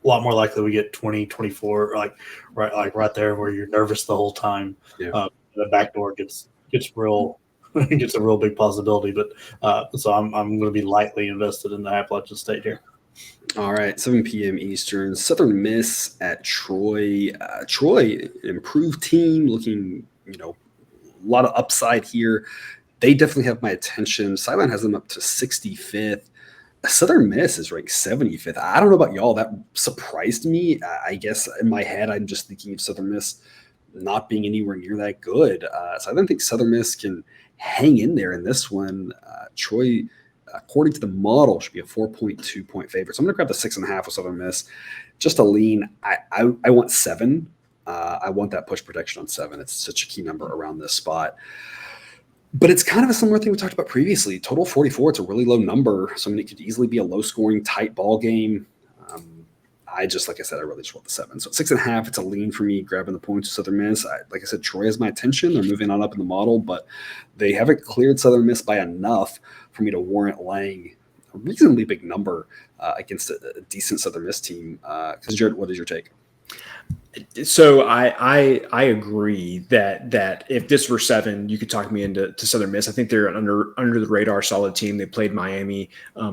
Speaker 3: lot more likely we get 20, 24, right there where you're nervous the whole time. Yeah. The backdoor gets real. Gets a real big possibility, but so I'm going to be lightly invested in the Appalachian State here.
Speaker 1: All right, 7 p.m. Eastern. Southern Miss at Troy. Troy, improved team, looking, a lot of upside here. They definitely have my attention. Sideline has them up to 65th. Southern Miss is ranked 75th. I don't know about y'all. That surprised me. I guess in my head, I'm just thinking of Southern Miss not being anywhere near that good. So I don't think Southern Miss can hang in there in this one. Troy, according to the model, should be a 4.2 point favorite. So I'm going to grab the 6.5 with Southern Miss. Just a lean. I want 7. I want that push protection on 7. It's such a key number around this spot. But it's kind of a similar thing we talked about previously. Total 44, it's a really low number. So it could easily be a low-scoring, tight ball game. Like I said, I really just want the 7. So 6.5, it's a lean for me, grabbing the points of Southern Miss. Like I said, Troy has my attention. They're moving on up in the model, but they haven't cleared Southern Miss by enough for me to warrant laying a reasonably big number against a decent Southern Miss team. Because Jared, what is your take?
Speaker 2: So I agree that if this were 7, you could talk me into Southern Miss. I think they're an under the radar solid team. They played Miami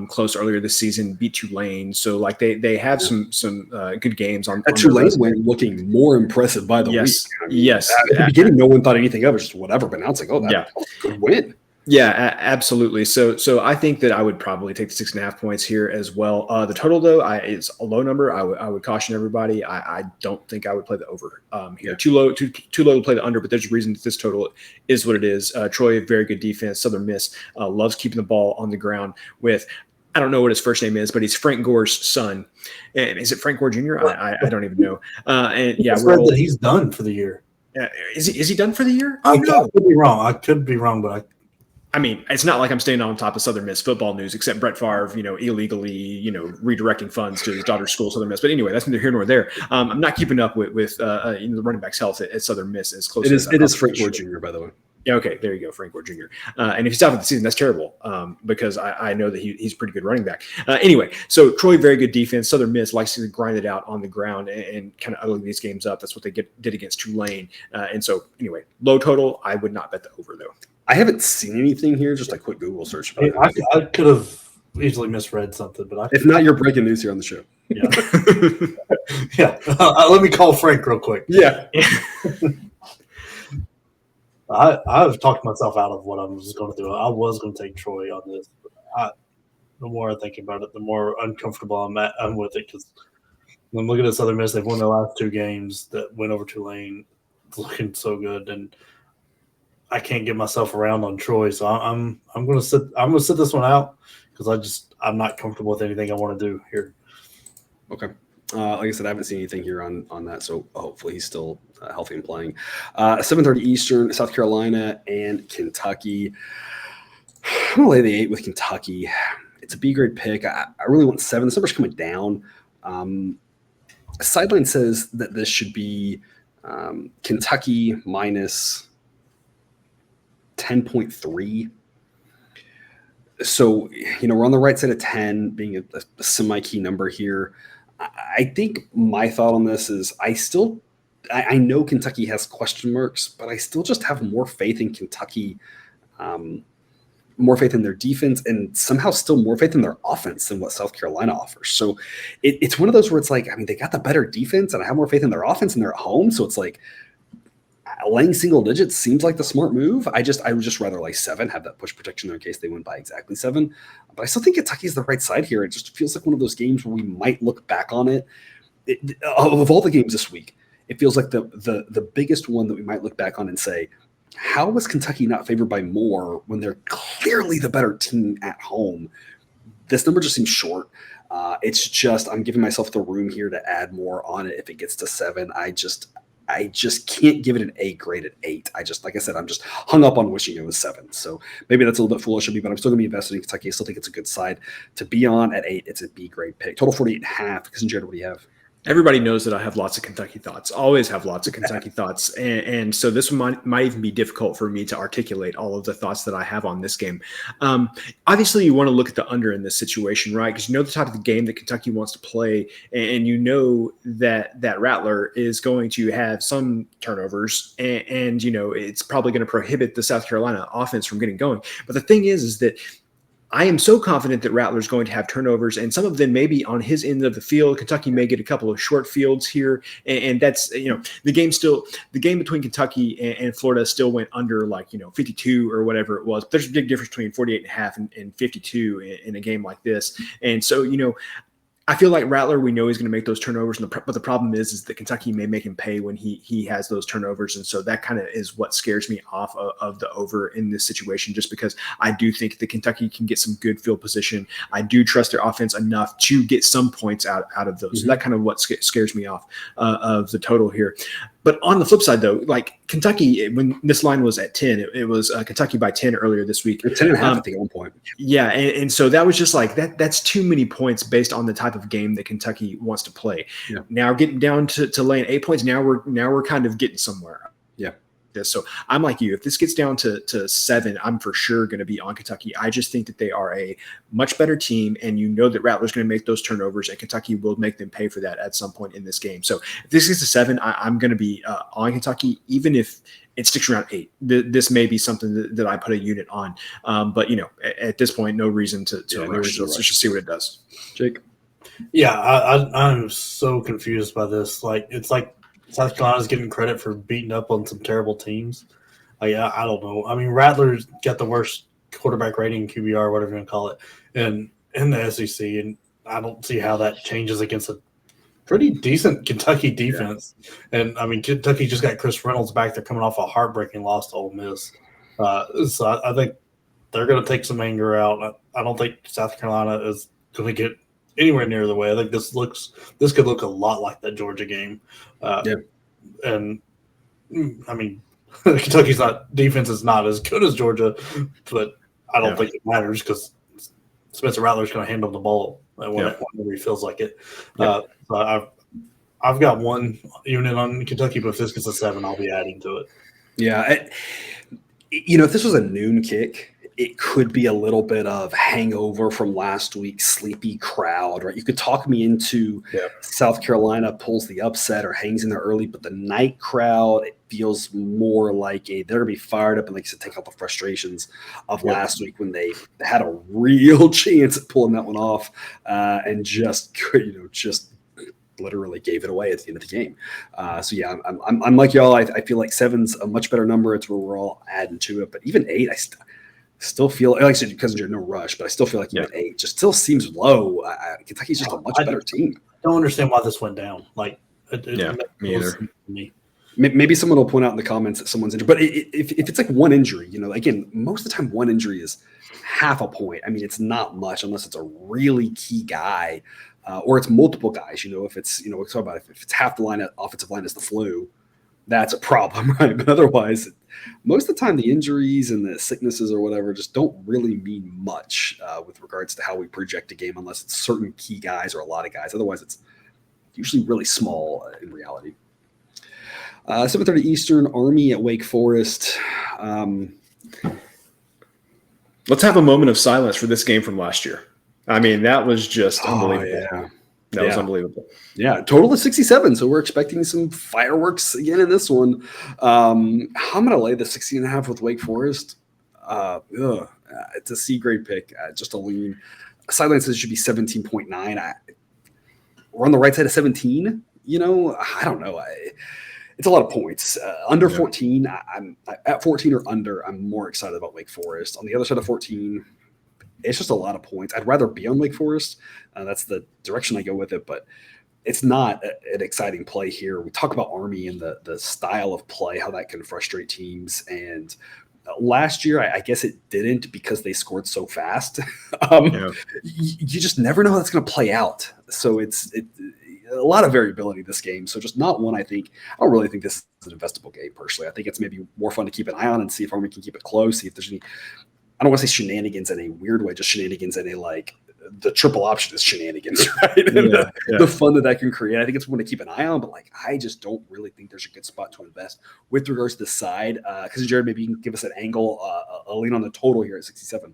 Speaker 2: close earlier this season, beat Tulane. So like they have some good games on.
Speaker 1: That Tulane win looking more impressive by the week.
Speaker 2: Yes.
Speaker 1: At the beginning, no one thought anything of it, just whatever. But now it's like, that was a good win.
Speaker 2: Yeah, absolutely. So I think that I would probably take the 6.5 points here as well. The total though, is a low number. I would caution everybody. I don't think I would play the over here. Too low to play the under. But there's a reason that this total is what it is. Troy, very good defense. Southern Miss loves keeping the ball on the ground with. I don't know what his first name is, but he's Frank Gore's son. And is it Frank Gore Jr.? I don't even know. And yeah,
Speaker 3: that he's done for the year.
Speaker 2: Is he done for the year?
Speaker 3: I could be wrong. I could be wrong, but
Speaker 2: I mean, it's not like I'm staying on top of Southern Miss football news, except Brett Favre, illegally, redirecting funds to his daughter's school, Southern Miss. But anyway, that's neither here nor there. I'm not keeping up with the running back's health at Southern Miss as close.
Speaker 1: It is Frank Gore Jr. by the way.
Speaker 2: Yeah, okay, there you go, Frank Gore Jr. And if he's out for the season, that's terrible because I know that he's a pretty good running back. Anyway, so Troy, very good defense. Southern Miss likes to grind it out on the ground and kind of ugly these games up. That's what they did against Tulane. And so anyway, low total. I would not bet the over though.
Speaker 1: I haven't seen anything here. Just a quick Google search.
Speaker 3: I could have easily misread something, but
Speaker 1: if not, you're breaking news here on the show.
Speaker 3: Yeah, yeah. Let me call Frank real quick.
Speaker 1: Yeah.
Speaker 3: I've talked myself out of what I was going to do. I was going to take Troy on this. But the more I think about it, the more uncomfortable I'm with it because when looking at Southern Miss, they've won their last 2 games that went over Tulane. It's looking so good, and I can't get myself around on Troy, so I'm going to sit. I'm going to sit this one out because I'm not comfortable with anything I want to do here.
Speaker 1: Okay. Like I said, I haven't seen anything here on that, so hopefully he's still healthy and playing. 7:30 Eastern, South Carolina and Kentucky. I'm going to lay the 8 with Kentucky. It's a B grade pick. I really want 7. This number's coming down. Sideline says that this should be Kentucky minus 10.3. So, we're on the right side of 10, being a semi-key number here. I think my thought on this is I know Kentucky has question marks, but I still just have more faith in Kentucky, more faith in their defense, and somehow still more faith in their offense than what South Carolina offers. So it's one of those where it's like, they got the better defense, and I have more faith in their offense, and they're at home. So it's like, laying single digits seems like the smart move. I would just rather lay 7, have that push protection there in case they win by exactly 7. But I still think Kentucky's the right side here. It just feels like one of those games where we might look back on it. Of all the games this week, it feels like the biggest one that we might look back on and say, how was Kentucky not favored by more when they're clearly the better team at home? This number just seems short. It's just I'm giving myself the room here to add more on it if it gets to 7. I just can't give it an A grade at 8. Like I said, I'm just hung up on wishing it was 7. So maybe that's a little bit foolish of me, but I'm still going to be invested in Kentucky. I still think it's a good side to be on at 8. It's a B grade pick. Total 48.5. Because Jared, what do you have?
Speaker 2: Everybody knows that I have lots of Kentucky thoughts, always have lots of Kentucky thoughts. And so this one might even be difficult for me to articulate all of the thoughts that I have on this game. Obviously, you want to look at the under in this situation, right? Because the type of the game that Kentucky wants to play, and that Rattler is going to have some turnovers, and it's probably going to prohibit the South Carolina offense from getting going. But the thing is that I am so confident that Rattler's going to have turnovers, and some of them may be on his end of the field. Kentucky may get a couple of short fields here, and that's, the game between Kentucky and Florida still went under 52 or whatever it was. But there's a big difference between 48.5 and 52 in a game like this, and so I feel like Rattler, we know he's going to make those turnovers, but the problem is that Kentucky may make him pay when he has those turnovers, and so that kind of is what scares me off of the over in this situation, just because I do think that Kentucky can get some good field position. I do trust their offense enough to get some points out of those. Mm-hmm. So that kind of what scares me off of the total here. But on the flip side, though, Kentucky, when this line was at 10, it was Kentucky by 10 earlier this week.
Speaker 1: 10 and a half, I think, at one point.
Speaker 2: Yeah, and so that was just that's too many points based on the type of game that Kentucky wants to play. Yeah. Now getting down to laying 8 points, now we're kind of getting somewhere.
Speaker 1: Yeah.
Speaker 2: So I'm like you. If this gets down to 7, I'm for sure going to be on Kentucky. I just think that they are a much better team, and that Rattler's going to make those turnovers, and Kentucky will make them pay for that at some point in this game. So if this gets to 7, I'm going to be on Kentucky, even if it sticks around 8. This may be something that I put a unit on. But at this point, no reason to rush. Let's just see what it does.
Speaker 1: Jake.
Speaker 3: Yeah, I'm so confused by this. It's like South Carolina's getting credit for beating up on some terrible teams. I don't know. I mean, Rattler's got the worst quarterback rating, QBR, whatever you want to call it, in the SEC, and I don't see how that changes against a pretty decent Kentucky defense. Yeah. And, I mean, Kentucky just got Chris Reynolds back. They're coming off a heartbreaking loss to Ole Miss. So I think they're going to take some anger out. I don't think South Carolina is going to get anywhere near the way. I think this could look a lot like that Georgia game. And I mean, Kentucky's defense is not as good as Georgia, but I don't think it matters because Spencer Rattler's going to handle the ball whenever he feels like it. So I've got one unit on Kentucky, but if this gets a 7, I'll be adding to it.
Speaker 1: Yeah, if this was a noon kick, it could be a little bit of hangover from last week's sleepy crowd, right? You could talk me into South Carolina pulls the upset or hangs in there early, but the night crowd, it feels more like they're going to be fired up and, like you said, take out the frustrations of last week when they had a real chance at pulling that one off and just literally gave it away at the end of the game. I'm like y'all. I feel like 7's a much better number. It's where we're all adding to it, but even 8, I still feel like I said, because you're no rush, but I still feel like even 8 just still seems low. Kentucky's just a much better team.
Speaker 3: I don't understand why this went down.
Speaker 2: Me either.
Speaker 1: Maybe someone will point out in the comments that someone's injured, but if it's like one injury, again, most of the time one injury is half a point. I mean, it's not much unless it's a really key guy or it's multiple guys. If it's we talk about if it's half the offensive line is the flu, that's a problem, right? But otherwise, most of the time the injuries and the sicknesses or whatever just don't really mean much with regards to how we project a game unless it's certain key guys or a lot of guys. Otherwise, it's usually really small in reality. 7:30 Eastern, Army at Wake Forest.
Speaker 2: Let's have a moment of silence for this game from last year. I mean, that was just unbelievable. That was unbelievable. Yeah,
Speaker 1: total of 67. So we're expecting some fireworks again in this one. I'm going to lay the 16.5 with Wake Forest. It's a C grade pick, just a lean. Sideline says it should be 17.9. We're on the right side of 17. I don't know. It's a lot of points. Under 14, I'm at 14 or under. I'm more excited about Wake Forest. On the other side of 14, it's just a lot of points. I'd rather be on Wake Forest. That's the direction I go with it, but it's not an exciting play here. We talk about Army and the style of play, how that can frustrate teams. And last year, I guess it didn't because they scored so fast. You just never know how that's going to play out. So it's a lot of variability this game. So just not one I don't really think this is an investable game personally. I think it's maybe more fun to keep an eye on and see if Army can keep it close, see if there's any – I don't want to say shenanigans in a weird way, just shenanigans in a the triple option is shenanigans, right? And the fun that can create. I think it's one to keep an eye on, but I just don't really think there's a good spot to invest with regards to the side. Because Jared, maybe you can give us an angle, a lean on the total here at 67.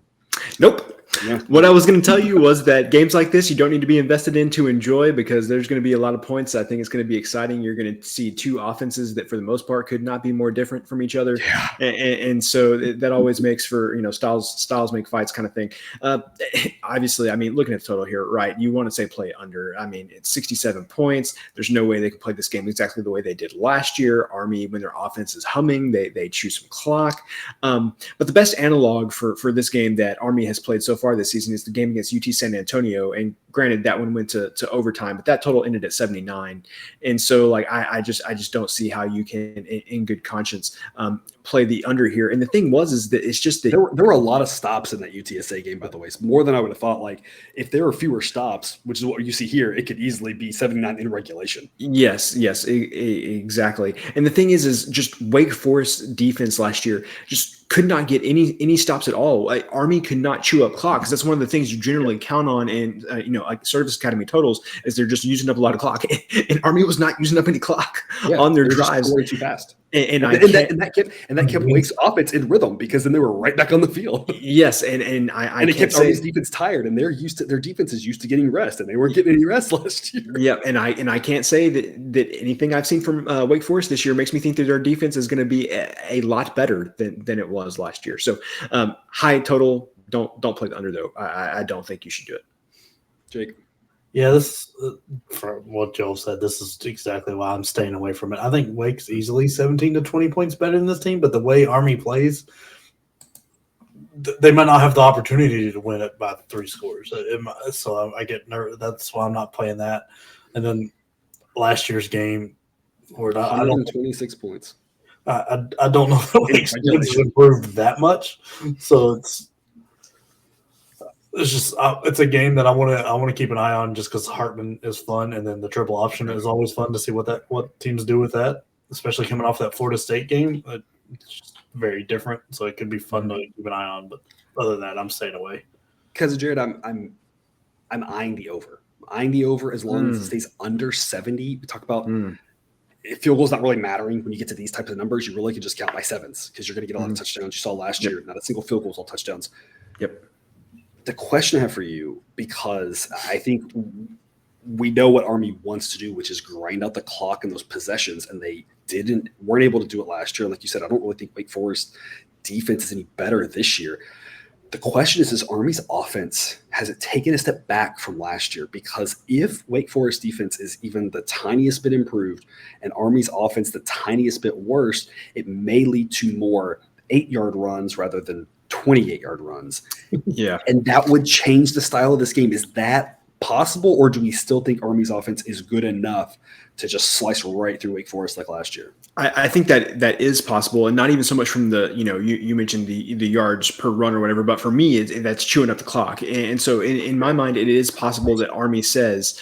Speaker 2: Nope.
Speaker 1: Yeah.
Speaker 2: What I was going to tell you was that games like this, you don't need to be invested in to enjoy, because there's going to be a lot of points. I think it's going to be exciting. You're going to see two offenses that for the most part could not be more different from each other.
Speaker 1: Yeah.
Speaker 2: And so that always makes for, styles make fights kind of thing. Obviously, I mean, looking at the total here, right, you want to say play under. I mean, it's 67 points. There's no way they can play this game exactly the way they did last year. Army, when their offense is humming, they chew some clock. But the best analog for this game that Army has played so far this season is the game against UT San Antonio. And granted, that one went to overtime, but that total ended at 79. And so, like, I just don't see how you can, in good conscience, play the under here. And the thing is that it's just that
Speaker 1: there were a lot of stops in that UTSA game, by the way. It's more than I would have thought. Like, if there were fewer stops, which is what you see here, it could easily be 79 in regulation.
Speaker 2: Yes, exactly. And the thing is just Wake Forest defense last year just could not get any stops at all. Like, Army could not chew up clock, because that's one of the things you generally count on in like Service Academy totals, is they're just using up a lot of clock. And Army was not using up any clock on their drives.
Speaker 1: Way too fast.
Speaker 2: And
Speaker 1: that kept Wake's offense in rhythm, because then they were right back on the field.
Speaker 2: Yes, and it
Speaker 1: kept Army's defense tired, and their defense is used to getting rest, and they weren't getting any rest last year.
Speaker 2: Yeah, and I can't say that anything I've seen from Wake Forest this year makes me think that their defense is going to be a lot better than it was last year. So high total, don't play the under though. I don't think you should do it.
Speaker 1: Jake.
Speaker 3: Yeah, this for what Joel said, this is exactly why I'm staying away from it. I think Wake's easily 17 to 20 points better than this team, but the way Army plays, they might not have the opportunity to win it by 3 scores. So I get nervous. That's why I'm not playing that. And then last year's game, where I don't
Speaker 1: 26 points.
Speaker 3: I don't know if Wake's has improved that much. So it's just it's a game that I want to keep an eye on, just because Hartman is fun, and then the triple option is always fun to see what teams do with that, especially coming off that Florida State game. It's just very different, so it could be fun to keep an eye on. But other than that, I'm staying away.
Speaker 1: Because Jared, I'm eyeing the over. I'm eyeing the over as long as it stays under 70. We talk about field goals not really mattering when you get to these types of numbers. You really can just count by sevens, because you're going to get a lot of touchdowns. You saw last year, not a single field goal is all touchdowns.
Speaker 2: Yep.
Speaker 1: The question I have for you, because I think we know what Army wants to do, which is grind out the clock in those possessions, and they weren't able to do it last year. Like you said, I don't really think Wake Forest defense is any better this year. The question is Army's offense, has it taken a step back from last year? Because if Wake Forest defense is even the tiniest bit improved and Army's offense the tiniest bit worse, it may lead to more 8-yard runs rather than 28-yard runs.
Speaker 2: Yeah.
Speaker 1: And that would change the style of this game. Is that possible, or do we still think Army's offense is good enough to just slice right through Wake Forest like last year?
Speaker 2: I think that is possible, and not even so much from the, you mentioned the yards per run or whatever, but for me, that's chewing up the clock. And so in my mind, it is possible that Army says,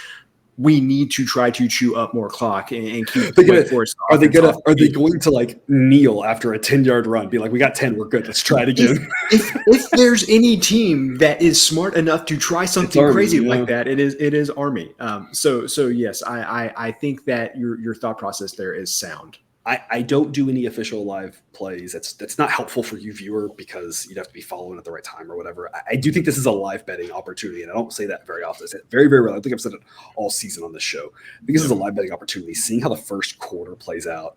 Speaker 2: we need to try to chew up more clock and keep Wake Forest.
Speaker 1: Are they going to like kneel after a 10-yard run? Be like, we got 10, we're good. Let's try it again.
Speaker 2: If there's any team that is smart enough to try something crazy like that, it is Army. So yes, I think that your thought process there is sound.
Speaker 1: I don't do any official live plays. That's not helpful for you, viewer, because you'd have to be following at the right time or whatever. I do think this is a live betting opportunity, and I don't say that very often. I say it very, very rarely. I think I've said it all season on this show. I think this is a live betting opportunity. Seeing how the first quarter plays out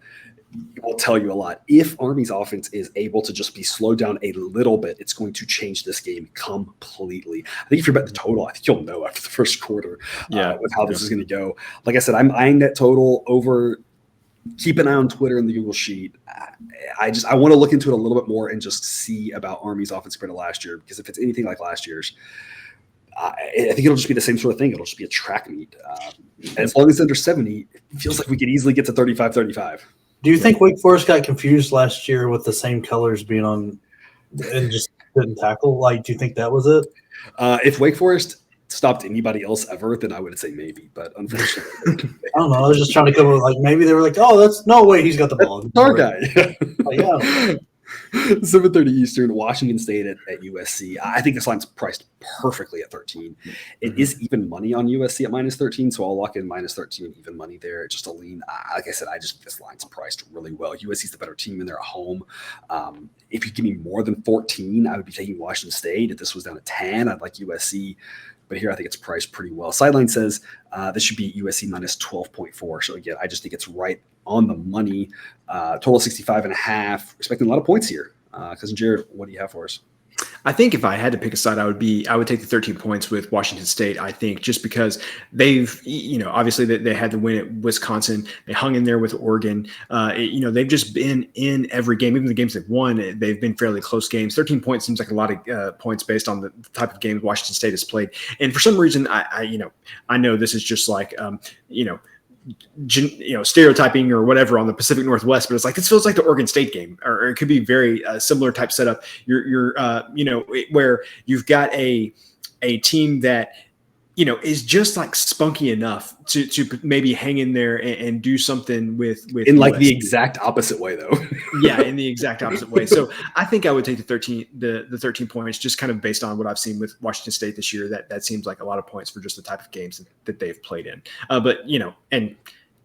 Speaker 1: will tell you a lot. If Army's offense is able to just be slowed down a little bit, it's going to change this game completely. I think if you're betting the total, I think you'll know after the first quarter with how this is going to go. Like I said, I'm eyeing that total over. Keep an eye on Twitter and the Google Sheet. I want to look into it a little bit more and just see about Army's offense compared to last year, because if it's anything like last year's, I think it'll just be the same sort of thing. It'll just be a track meet. As long as it's under 70, it feels like we could easily get to 35-35.
Speaker 3: Do you think Wake Forest got confused last year with the same colors being on and just didn't tackle? Like, do you think that was it?
Speaker 1: If Wake Forest stopped anybody else ever, then I would say maybe. But unfortunately,
Speaker 3: I don't know. I was just trying to come up with, like, maybe they were like, oh, that's no way he's got the ball.
Speaker 1: That's our guy.
Speaker 3: Like, yeah.
Speaker 1: 7:30 Eastern, Washington State at USC. I think this line's priced perfectly at 13. It is even money on USC at -13, so I'll lock in -13 even money there. Just a lean. Like I said, I just think this line's priced really well. USC's the better team, and they're at home. If you give me more than 14, I would be taking Washington State. If this was down to 10, I'd like USC. But here I think it's priced pretty well. Sideline says this should be USC -12.4. So again, I just think it's right on the money. Total 65.5. Expecting a lot of points here. Cousin Jared, what do you have for us?
Speaker 2: I think if I had to pick a side, I would take the 13 points with Washington State. I think just because they've, obviously they had to win at Wisconsin. They hung in there with Oregon. They've just been in every game, even the games they've won. They've been fairly close games. 13 points seems like a lot of points based on the type of games Washington State has played. And for some reason, I know this is just like, stereotyping or whatever on the Pacific Northwest, but it's like this feels like the Oregon State game, or it could be very similar type setup. You're where you've got a team that is just like spunky enough to maybe hang in there and do something with
Speaker 1: in like
Speaker 2: USC.
Speaker 1: the exact opposite way though.
Speaker 2: Yeah, in the exact opposite way. So I think I would take the 13 points, just kind of based on what I've seen with Washington State this year. That seems like a lot of points for just the type of games that they've played in. But and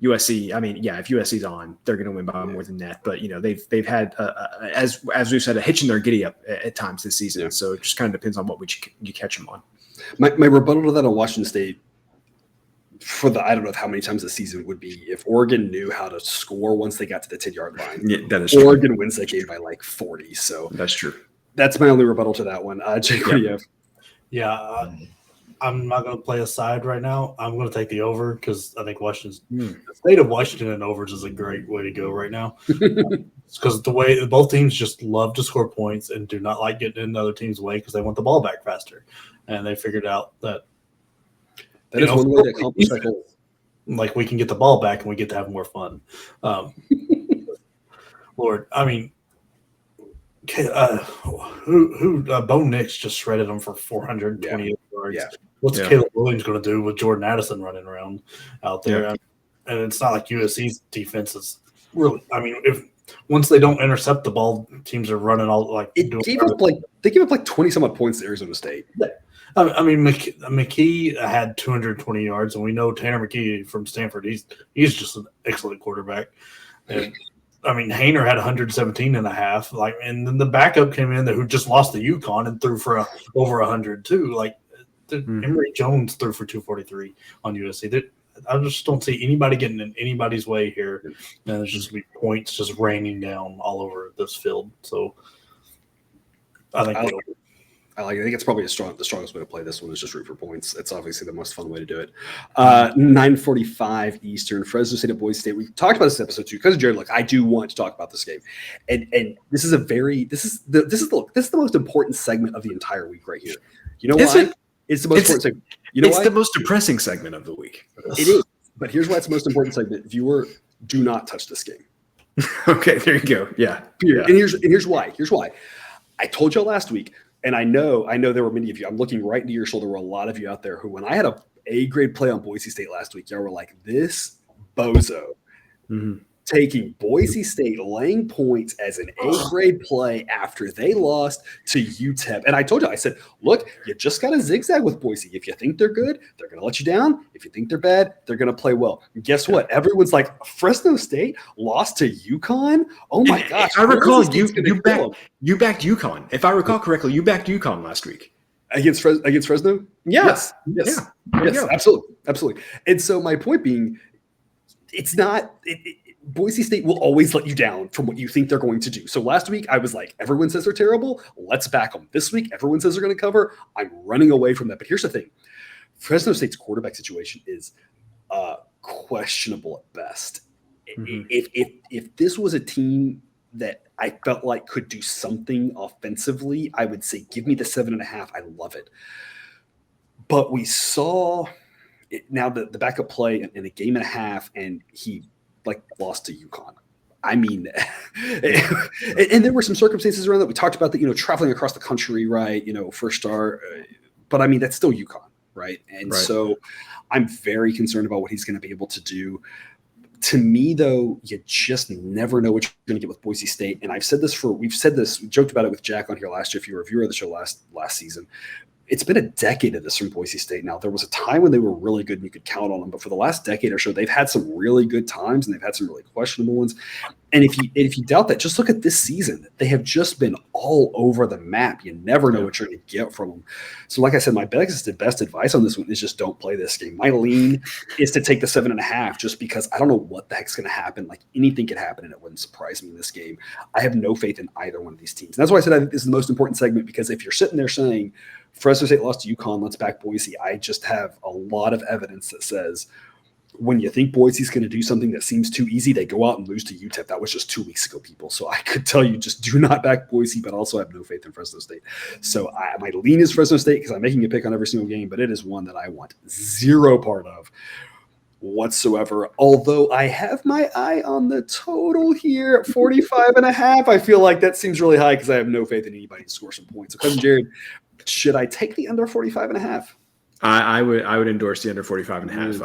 Speaker 2: USC, I mean, yeah, if USC's on, they're going to win by more than that. But they've had as we've said, a hitch in their giddy up at times this season. Yeah. So it just kind of depends on what you catch them on.
Speaker 1: My rebuttal to that on Washington State for I don't know how many times this season would be if Oregon knew how to score once they got to the 10-yard line.
Speaker 2: Yeah, that is true.
Speaker 1: Oregon wins that game by like 40. So
Speaker 2: that's true.
Speaker 1: That's my only rebuttal to that one. Jake, what do you have?
Speaker 3: Yeah, I'm not going to play a side right now. I'm going to take the over because I think the state of Washington and overs is a great way to go right now. Because the way both teams just love to score points and do not like getting in the other team's way because they want the ball back faster. And they figured out that
Speaker 1: is one way to accomplish that goal.
Speaker 3: Like we can get the ball back and we get to have more fun. Lord, I mean, Bo Nix just shredded them for 428 yards. Yeah. What's Caleb Williams going to do with Jordan Addison running around out there? Yeah. And it's not like USC's defense is really. I mean, once they don't intercept the ball, teams are running all like.
Speaker 1: They gave up like 20 some odd points to Arizona State.
Speaker 3: Yeah. I mean, McKee had 220 yards, and we know Tanner McKee from Stanford. He's just an excellent quarterback. And I mean, Hainer had 117 and a half. Like, and then the backup came in who just lost to UConn and threw for over 100 too. Like, Emory Jones threw for 243 on USC. I just don't see anybody getting in anybody's way here, and there's just be points just raining down all over this field. So, I think.
Speaker 1: I think it's probably the strongest way to play this one is just root for points. It's obviously the most fun way to do it. 9:45 Eastern, Fresno State at Boise State. We talked about this in episode 2 because Jared. Look, I do want to talk about this game, and this is the most important segment of the entire week right here. You know why? It's the most important segment. You know why?
Speaker 2: It's the most depressing segment of the week.
Speaker 1: It is, but here's why it's the most important segment. Viewer, do not touch this game.
Speaker 2: Okay, there you go. Yeah.
Speaker 1: And here's why. I told y'all last week. And I know there were many of you. I'm looking right into your shoulder. There were a lot of you out there who, when I had a A-grade play on Boise State last week, y'all were like, this bozo taking Boise State laying points as an A-grade play after they lost to UTEP. And I told you, I said, look, you just got to zigzag with Boise. If you think they're good, they're going to let you down. If you think they're bad, they're going to play well. And guess what? Everyone's like, Fresno State lost to UConn? Oh, my gosh.
Speaker 2: I recall you backed UConn. If I recall correctly, you backed UConn last week.
Speaker 1: Against Fresno?
Speaker 2: Yes.
Speaker 1: Yes, absolutely. And so my point being, it's not Boise State will always let you down from what you think they're going to do. So last week I was like, everyone says they're terrible. Let's back them. This week, everyone says they're going to cover. I'm running away from that. But here's the thing. Fresno State's quarterback situation is questionable at best. If this was a team that I felt like could do something offensively, I would say, give me the 7.5. I love it. But we saw now the backup play in a game and a half, and he lost to UConn. I mean, and there were some circumstances around that. We talked about that, traveling across the country, right? First star, but I mean, that's still UConn, right? And so I'm very concerned about what he's going to be able to do. To me, though, you just never know what you're going to get with Boise State. And we've said this, we joked about it with Jack on here last year, if you were a viewer of the show last season. It's been a decade of this from Boise State now. There was a time when they were really good and you could count on them, but for the last decade or so, they've had some really good times and they've had some really questionable ones. And if you doubt that, just look at this season. They have just been all over the map. You never know what you're going to get from them. So like I said, my best advice on this one is just don't play this game. My lean is to take the 7.5 just because I don't know what the heck's going to happen. Like anything could happen and it wouldn't surprise me in this game. I have no faith in either one of these teams. And that's why I said I think this is the most important segment, because if you're sitting there saying Fresno State lost to UConn, let's back Boise, I just have a lot of evidence that says when you think Boise's going to do something that seems too easy, they go out and lose to UTEP. That was just 2 weeks ago, people. So I could tell you just do not back Boise, but also have no faith in Fresno State. So my lean is Fresno State because I'm making a pick on every single game, but it is one that I want zero part of whatsoever. Although I have my eye on the total here at 45.5. I feel like that seems really high because I have no faith in anybody to score some points. So Cousin Jared, should I take the under 45.5?
Speaker 2: I would endorse the under 45.5.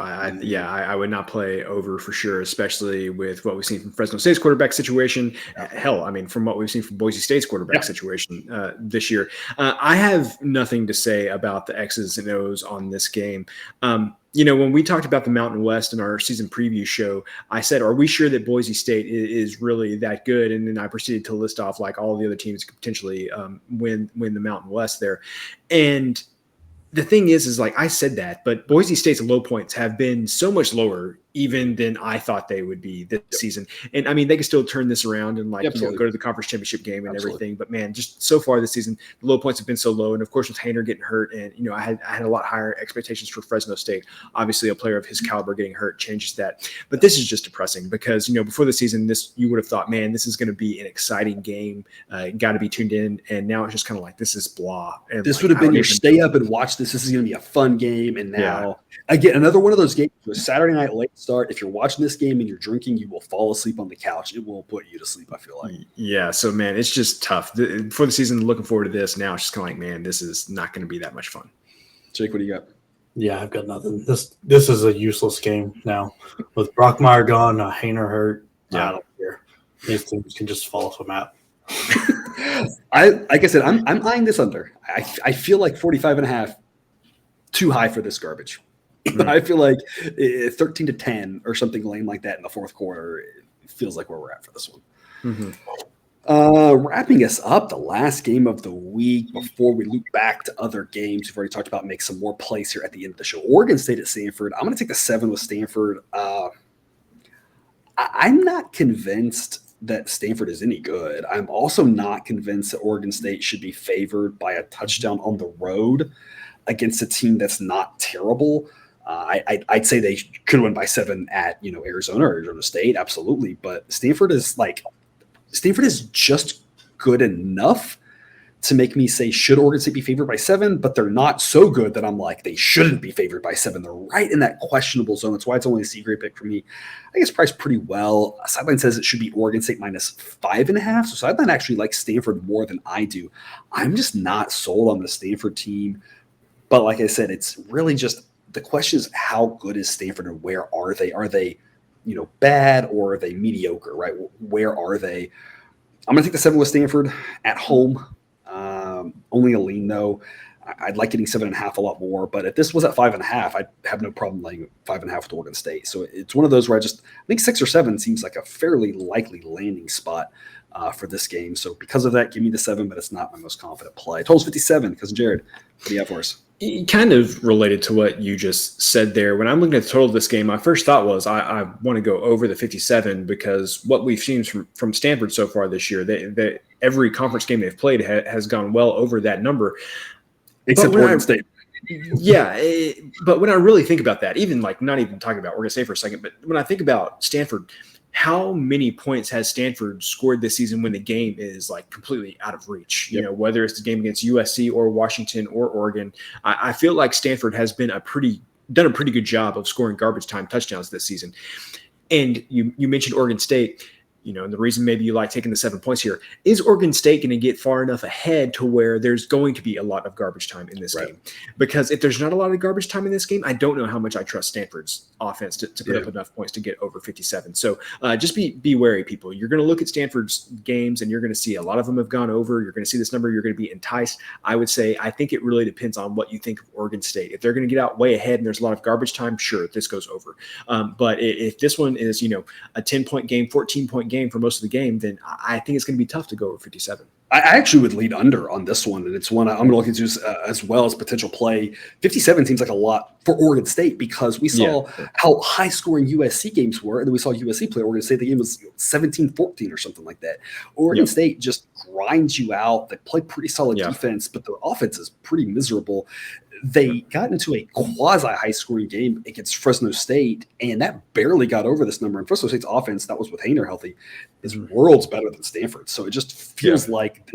Speaker 2: I would not play over for sure, especially with what we've seen from Fresno State's quarterback situation. Hell, I mean, from what we've seen from Boise State's quarterback situation this year. I have nothing to say about the X's and O's on this game. When we talked about the Mountain West in our season preview show, I said, are we sure that Boise State is really that good? And then I proceeded to list off like all the other teams could potentially win the Mountain West there. And the thing is like I said that, but Boise State's low points have been so much lower even than I thought they would be this season. And I mean, they can still turn this around and go to the conference championship game and everything. But man, just so far this season, the low points have been so low. And of course, with Hainer getting hurt, and I had a lot higher expectations for Fresno State. Obviously, a player of his caliber getting hurt changes that. But this is just depressing because before the season, you would have thought, man, this is going to be an exciting game. Got to be tuned in. And now it's just kind of like this is blah. And
Speaker 1: this would have been your stay up and watch this. This is going to be a fun game. And now again, another one of those games with Saturday night late start. If you're watching this game and you're drinking, you will fall asleep on the couch. It will put you to sleep, I feel like.
Speaker 2: Yeah, so, man, it's just tough. For the season, looking forward to this. Now it's just kind of like, man, this is not going to be that much fun.
Speaker 1: Jake, what do you got?
Speaker 3: Yeah, I've got nothing. This is a useless game now. With Brockmeyer gone, Hainer hurt. I don't care. These teams can just fall off a map.
Speaker 1: Like I said, I'm eyeing this under. I feel like 45.5 too high for this garbage. I feel like 13-10 or something lame like that in the fourth quarter feels like where we're at for this one. Wrapping us up, the last game of the week before we loop back to other games. We've already talked about make some more plays here at the end of the show. Oregon State at Stanford. I'm going to take the 7 with Stanford. I'm not convinced that Stanford is any good. I'm also not convinced that Oregon State should be favored by a touchdown on the road against a team that's not terrible. I'd say they could win by 7 at Arizona or Arizona State, absolutely. But Stanford is just good enough to make me say, should Oregon State be favored by 7? But they're not so good that I'm like, they shouldn't be favored by 7. They're right in that questionable zone. That's why it's only a C-grade pick for me. I guess priced pretty well. Sideline says it should be Oregon State minus 5.5. So Sideline actually likes Stanford more than I do. I'm just not sold on the Stanford team. But like I said, it's really just the question is how good is Stanford and where are they? Are they, bad or are they mediocre, right? Where are they? I'm going to take the 7 with Stanford at home. Only a lean though. I'd like getting 7.5 a lot more, but if this was at 5.5, I'd have no problem laying 5.5 with Oregon State. So it's one of those where I think 6 or 7 seems like a fairly likely landing spot for this game. So because of that, give me the 7, but it's not my most confident play. Total's 57. Cousin Jared, what do you have for us?
Speaker 2: Kind of related to what you just said there. When I'm looking at the total of this game, my first thought was I want to go over the 57 because what we've seen from Stanford so far this year, they every conference game they've played has gone well over that number.
Speaker 1: Except Oregon State.
Speaker 2: But when I really think about that, even like not even talking about Oregon State for a second, but when I think about Stanford, how many points has Stanford scored this season when the game is like completely out of reach?
Speaker 1: Yep.
Speaker 2: Whether it's the game against USC or Washington or Oregon, I feel like Stanford has been done a pretty good job of scoring garbage time touchdowns this season. And you mentioned Oregon State. and the reason maybe you like taking the 7 points here is Oregon State going to get far enough ahead to where there's going to be a lot of garbage time in this game? Because if there's not a lot of garbage time in this game, I don't know how much I trust Stanford's offense to put up enough points to get over 57. So just be wary, people. You're going to look at Stanford's games and you're going to see a lot of them have gone over. You're going to see this number. You're going to be enticed. I would say I think it really depends on what you think of Oregon State. If they're going to get out way ahead and there's a lot of garbage time, sure, this goes over. But if this one is, a 10-point game, 14-point game for most of the game, then I think it's going to be tough to go over 57.
Speaker 1: I actually would lead under on this one, and it's one I'm going to look into as well as potential play. 57 seems like a lot for Oregon State because we saw how high-scoring USC games were, and then we saw USC play Oregon State. The game was 17-14 or something like that. Oregon State just grinds you out. They play pretty solid defense, but their offense is pretty miserable. They got into a quasi-high-scoring game against Fresno State, and that barely got over this number. And Fresno State's offense, that was with Haener healthy, is worlds better than Stanford. So it just feels like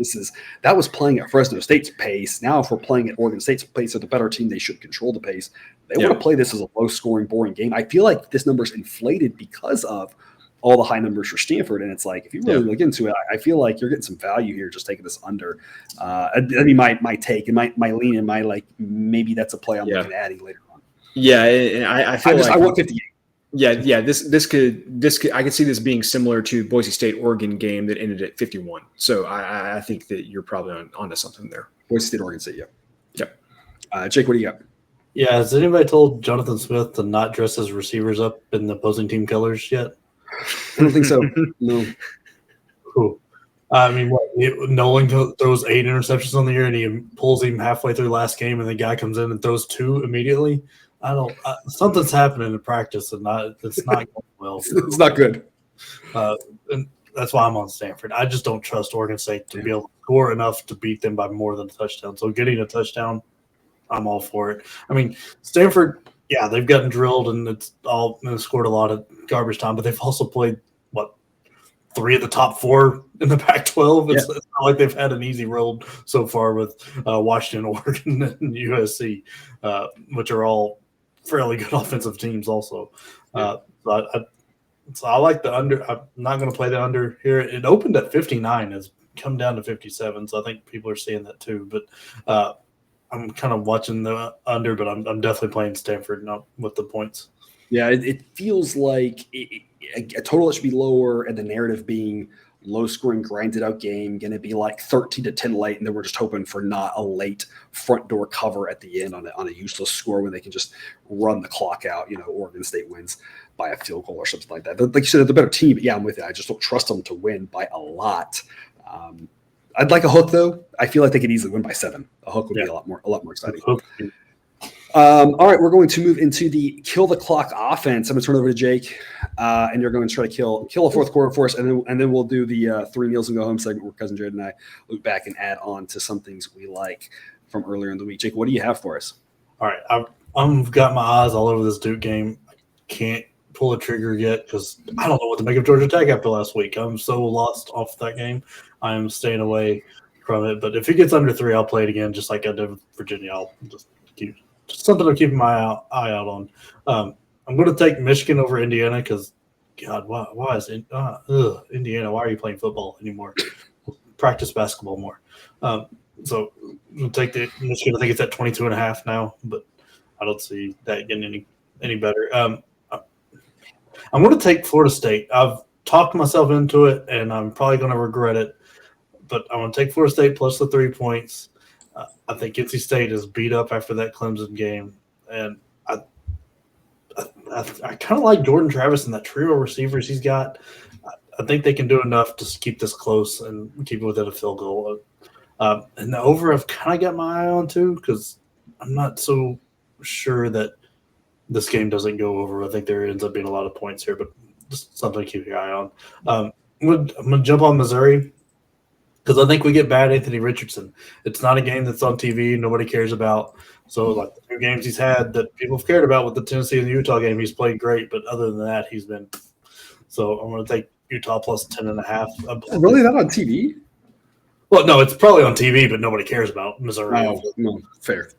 Speaker 1: that was playing at Fresno State's pace. Now, if we're playing at Oregon State's pace, at a better team, they should control the pace. They want to play this as a low-scoring, boring game. I feel like this number is inflated because of all the high numbers for Stanford. And it's like, if you really look into it, I feel like you're getting some value here just taking this under. That'd be my take and my lean and my maybe that's a play I'm looking at adding later on.
Speaker 2: Yeah, and I feel
Speaker 1: I want 58.
Speaker 2: Yeah. This could I could see this being similar to Boise State Oregon game that ended at 51. So I think that you're probably onto something there.
Speaker 1: Boise State Oregon State, Yep. Jake, what do you got?
Speaker 3: Yeah, has anybody told Jonathan Smith to not dress his receivers up in the opposing team colors yet?
Speaker 1: I don't think so. No.
Speaker 3: Cool. I mean, Nolan throws 8 interceptions on the year, and he pulls him halfway through last game, and the guy comes in and throws 2 immediately. Something's happening in practice, and it's not going well.
Speaker 1: It's not good.
Speaker 3: And that's why I'm on Stanford. I just don't trust Oregon State to be able to score enough to beat them by more than a touchdown. So getting a touchdown, I'm all for it. I mean, Stanford, they've gotten drilled and scored a lot of garbage time, but they've also played 3 of the top 4 in the Pac-12. It's not like they've had an easy road so far with Washington, Oregon, and USC, which are all fairly good offensive teams also. So I like the under. I'm not going to play the under here. It opened at 59, has come down to 57, so I think people are seeing that too. But I'm kind of watching the under, but I'm definitely playing Stanford not with the points.
Speaker 1: Yeah, it feels like a total that should be lower, and the narrative being low-scoring, grinded-out game, going to be like 13-10 late, and then we're just hoping for not a late front door cover at the end on a useless score when they can just run the clock out. Oregon State wins by a field goal or something like that. Like you said, they're the better team, but I'm with you. I just don't trust them to win by a lot. I'd like a hook though. I feel like they could easily win by 7. A hook would be a lot more exciting. All right, we're going to move into the kill the clock offense. I'm going to turn it over to Jake, and you're going to try to kill a fourth quarter for us, and then we'll do the 3 meals and go home segment where Cousin Jared and I look back and add on to some things we like from earlier in the week. Jake, what do you have for us?
Speaker 3: All right, I've got my eyes all over this Duke game. I can't pull a trigger yet because I don't know what to make of Georgia Tech after last week. I'm so lost off that game. I am staying away from it. But if it gets under 3, I'll play it again, just like I did with Virginia. I'll just keep something to keep my eye out on. I'm going to take Michigan over Indiana because, God, why is Indiana? Why are you playing football anymore? Practice basketball more. So we'll take the Michigan. I think it's at 22.5 now, but I don't see that getting any better. I'm going to take Florida State. I've talked myself into it, and I'm probably going to regret it. But I'm going to take Florida State plus the 3 points. I think NC State is beat up after that Clemson game, and I kind of like Jordan Travis and that trio of receivers he's got. I think they can do enough to keep this close and keep it within a field goal. And the over I've kind of got my eye on too because I'm not so sure that this game doesn't go over. I think there ends up being a lot of points here, but just something to keep your eye on. I'm going to jump on Missouri because I think we get bad Anthony Richardson. It's not a game that's on TV, nobody cares about. So, like the 2 games he's had that people have cared about with the Tennessee and the Utah game, he's played great. But other than that, he's been – so I'm going to take Utah plus 10.5.
Speaker 1: Really? Not on TV?
Speaker 3: Well, no, it's probably on TV, but nobody cares about Missouri.
Speaker 1: Oh, no, fair.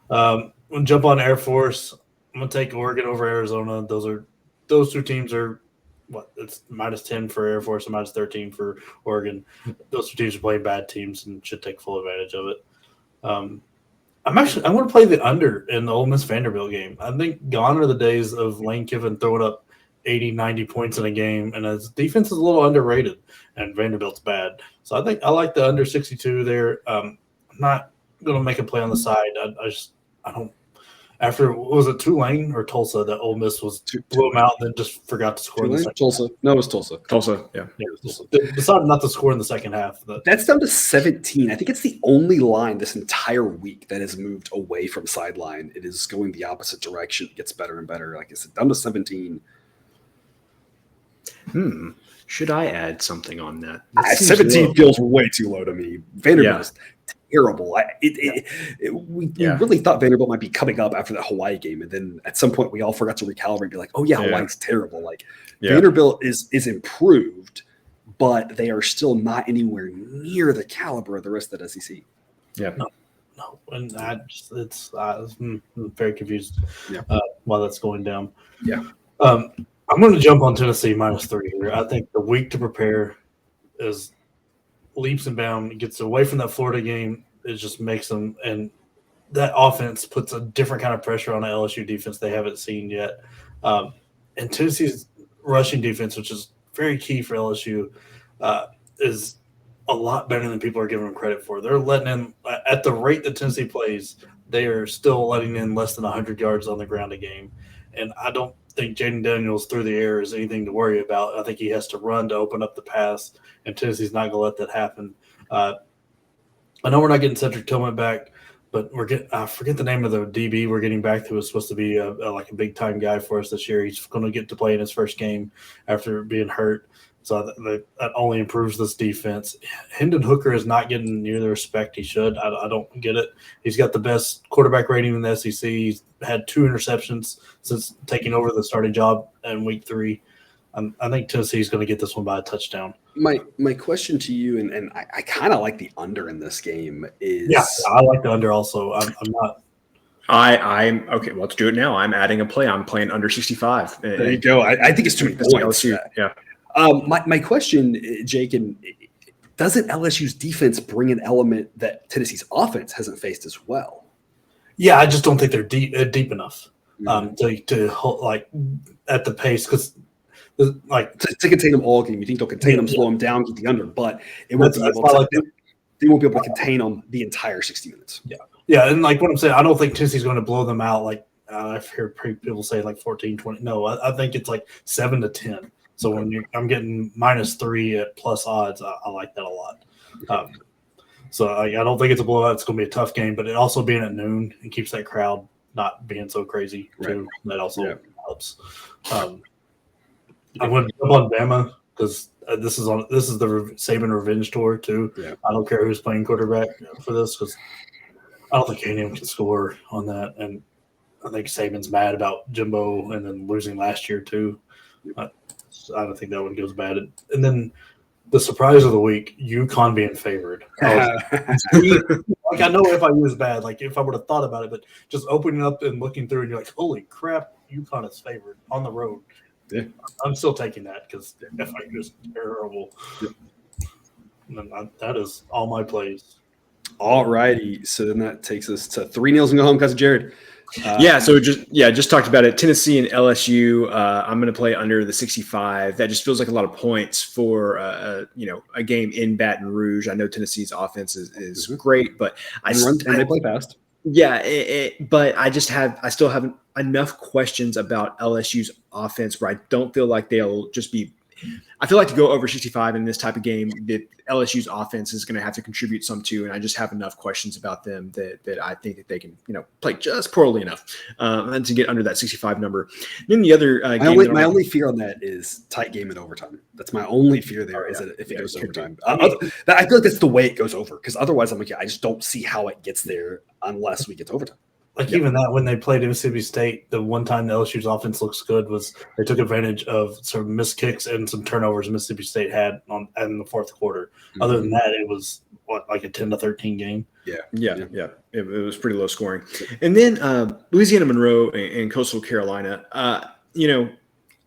Speaker 3: We'll jump on Air Force. I'm going to take Oregon over Arizona. Those 2 teams are it's -10 for Air Force and -13 for Oregon. Those two teams are playing bad teams and should take full advantage of it. I want to play the under in the Ole Miss Vanderbilt game. I think gone are the days of Lane Kiffin throwing up 80, 90 points in a game, and his defense is a little underrated, and Vanderbilt's bad. So I think I like the under 62 there. I'm not going to make a play on the side. I don't. After, was it Tulane or Tulsa that Ole Miss blew them out and then just forgot to score in the second
Speaker 1: Tulsa.
Speaker 3: half?
Speaker 1: No, it was Tulsa.
Speaker 2: Tulsa, yeah.
Speaker 3: They decided not to score in the second half.
Speaker 1: That's down to 17. I think it's the only line this entire week that has moved away from sideline. It is going the opposite direction. It gets better and better. Like I said, down to 17.
Speaker 2: Should I add something on that?
Speaker 1: 17 feels way too low to me. Vanderbilt is terrible. We really thought Vanderbilt might be coming up after that Hawaii game, and then at some point we all forgot to recalibrate and be like, oh yeah, Hawaii's terrible. Like Vanderbilt is improved, but they are still not anywhere near the caliber of the rest of the SEC.
Speaker 2: Yeah.
Speaker 3: No, and I'm very confused while that's going down.
Speaker 1: Yeah.
Speaker 3: I'm going to jump on Tennessee -3 here. I think the week to prepare is leaps and bounds. It gets away from that Florida game. It just makes them – and that offense puts a different kind of pressure on the LSU defense they haven't seen yet. And Tennessee's rushing defense, which is very key for LSU, is a lot better than people are giving them credit for. They're letting in – at the rate that Tennessee plays, they are still letting in less than 100 yards on the ground a game. And I don't think Jaden Daniels through the air is anything to worry about. I think he has to run to open up the pass, and Tennessee's not going to let that happen. I know we're not getting Cedric Tillman back, but I forget the name of the DB we're getting back who was supposed to be a big-time guy for us this year. He's going to get to play in his first game after being hurt. So that only improves this defense. Hendon Hooker is not getting near the respect he should. I don't get it. He's got the best quarterback rating in the SEC. He's had 2 interceptions since taking over the starting job in week 3. I think Tennessee is going to get this one by a touchdown.
Speaker 1: My question to you, and I kind of like the under in this game is –
Speaker 3: yeah, I like the under also. I'm not –
Speaker 2: I'm okay. Well, let's do it now. I'm adding a play. I'm playing under 65.
Speaker 1: There you go. I think it's too many points.
Speaker 2: Yeah.
Speaker 1: My question, Jake, and doesn't LSU's defense bring an element that Tennessee's offense hasn't faced as well?
Speaker 3: Yeah, I just don't think they're deep enough to hold, like at the pace because
Speaker 1: to contain them all game. You think they'll contain them, slow them down, get the under, but it won't be able to. They won't be able to contain them the entire 60 minutes.
Speaker 3: Yeah, and like what I'm saying, I don't think Tennessee's going to blow them out. Like I've heard people say like 14, 20. No, I think it's like 7-10. So when I'm getting -3 at plus odds, I like that a lot. So I don't think it's a blowout. It's going to be a tough game, but it also being at noon and keeps that crowd not being so crazy too. That also helps. I'm going to jump on Bama because this is the Saban revenge tour too. Yeah. I don't care who's playing quarterback for this because I don't think anyone can score on that, and I think Saban's mad about Jimbo and then losing last year too. I don't think that one goes bad. And then the surprise of the week, UConn being favored. I know FIU is bad, like if I would have thought about it, but just opening up and looking through and you're like, holy crap, UConn is favored on the road. Yeah. I'm still taking that because FIU is terrible. Yeah. And that is all my plays.
Speaker 1: All righty. So then that takes us to 3-0 and go home, Cousin Jared.
Speaker 2: Just talked about it. Tennessee and LSU. I'm going to play under the 65. That just feels like a lot of points for a game in Baton Rouge. I know Tennessee's offense is great, but
Speaker 1: they play fast.
Speaker 2: Yeah, but I still have enough questions about LSU's offense where I don't feel like they'll just be. I feel like to go over 65 in this type of game, that LSU's offense is going to have to contribute some too, and I just have enough questions about them that I think that they can, play just poorly enough and to get under that 65 number. Then the other game.
Speaker 1: My only fear on that is tight game in overtime. That's my only fear there. Is that if it goes overtime. I feel like that's the way it goes over because otherwise I'm like, I just don't see how it gets there unless we get to overtime.
Speaker 3: Even that, when they played Mississippi State, the one time the LSU's offense looks good was they took advantage of sort of missed kicks and some turnovers Mississippi State had in the fourth quarter. Mm-hmm. Other than that, it was like a 10-13 game.
Speaker 2: Yeah. It was pretty low scoring. And then Louisiana Monroe and Coastal Carolina.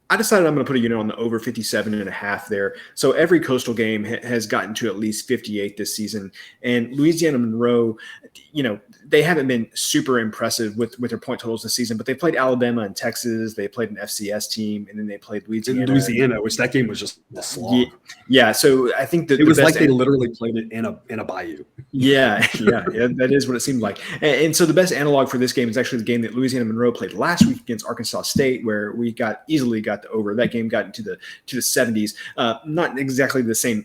Speaker 2: I decided I'm going to put a unit on the over 57.5 there. So every Coastal game has gotten to at least 58 this season. And Louisiana Monroe, they haven't been super impressive with their point totals this season, but they played Alabama and Texas. They played an FCS team, and then they played Louisiana.
Speaker 1: Which that game was just a slog.
Speaker 2: Yeah. So I think that
Speaker 1: it was like they literally played it in a bayou.
Speaker 2: Yeah, that is what it seemed like. And so the best analog for this game is actually the game that Louisiana Monroe played last week against Arkansas State, where we easily got the over. That game got into the 70s. Not exactly the same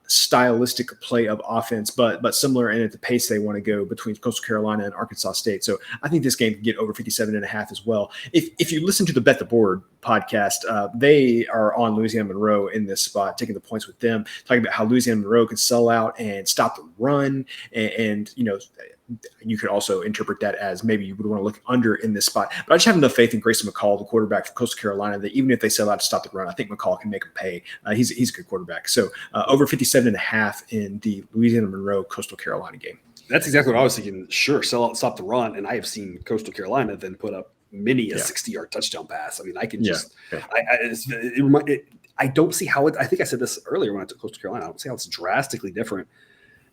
Speaker 2: stylistic play of offense, but similar in at the pace they want to go between Coastal Carolina and Arkansas State. So I think this game can get over 57.5 as well. If you listen to the Bet the Board podcast, they are on Louisiana Monroe in this spot, taking the points with them, talking about how Louisiana Monroe can sell out and stop the run. And you could also interpret that as maybe you would want to look under in this spot. But I just have enough faith in Grayson McCall, the quarterback for Coastal Carolina, that even if they sell out to stop the run, I think McCall can make them pay. He's a good quarterback. So over 57.5 in the Louisiana Monroe Coastal Carolina game.
Speaker 1: That's exactly what I was thinking. Sure, sell out, stop the run. And I have seen Coastal Carolina then put up many a 60-yard touchdown pass. I mean, I can just I don't see how it. I think I said this earlier when I took Coastal Carolina. I don't see how it's drastically different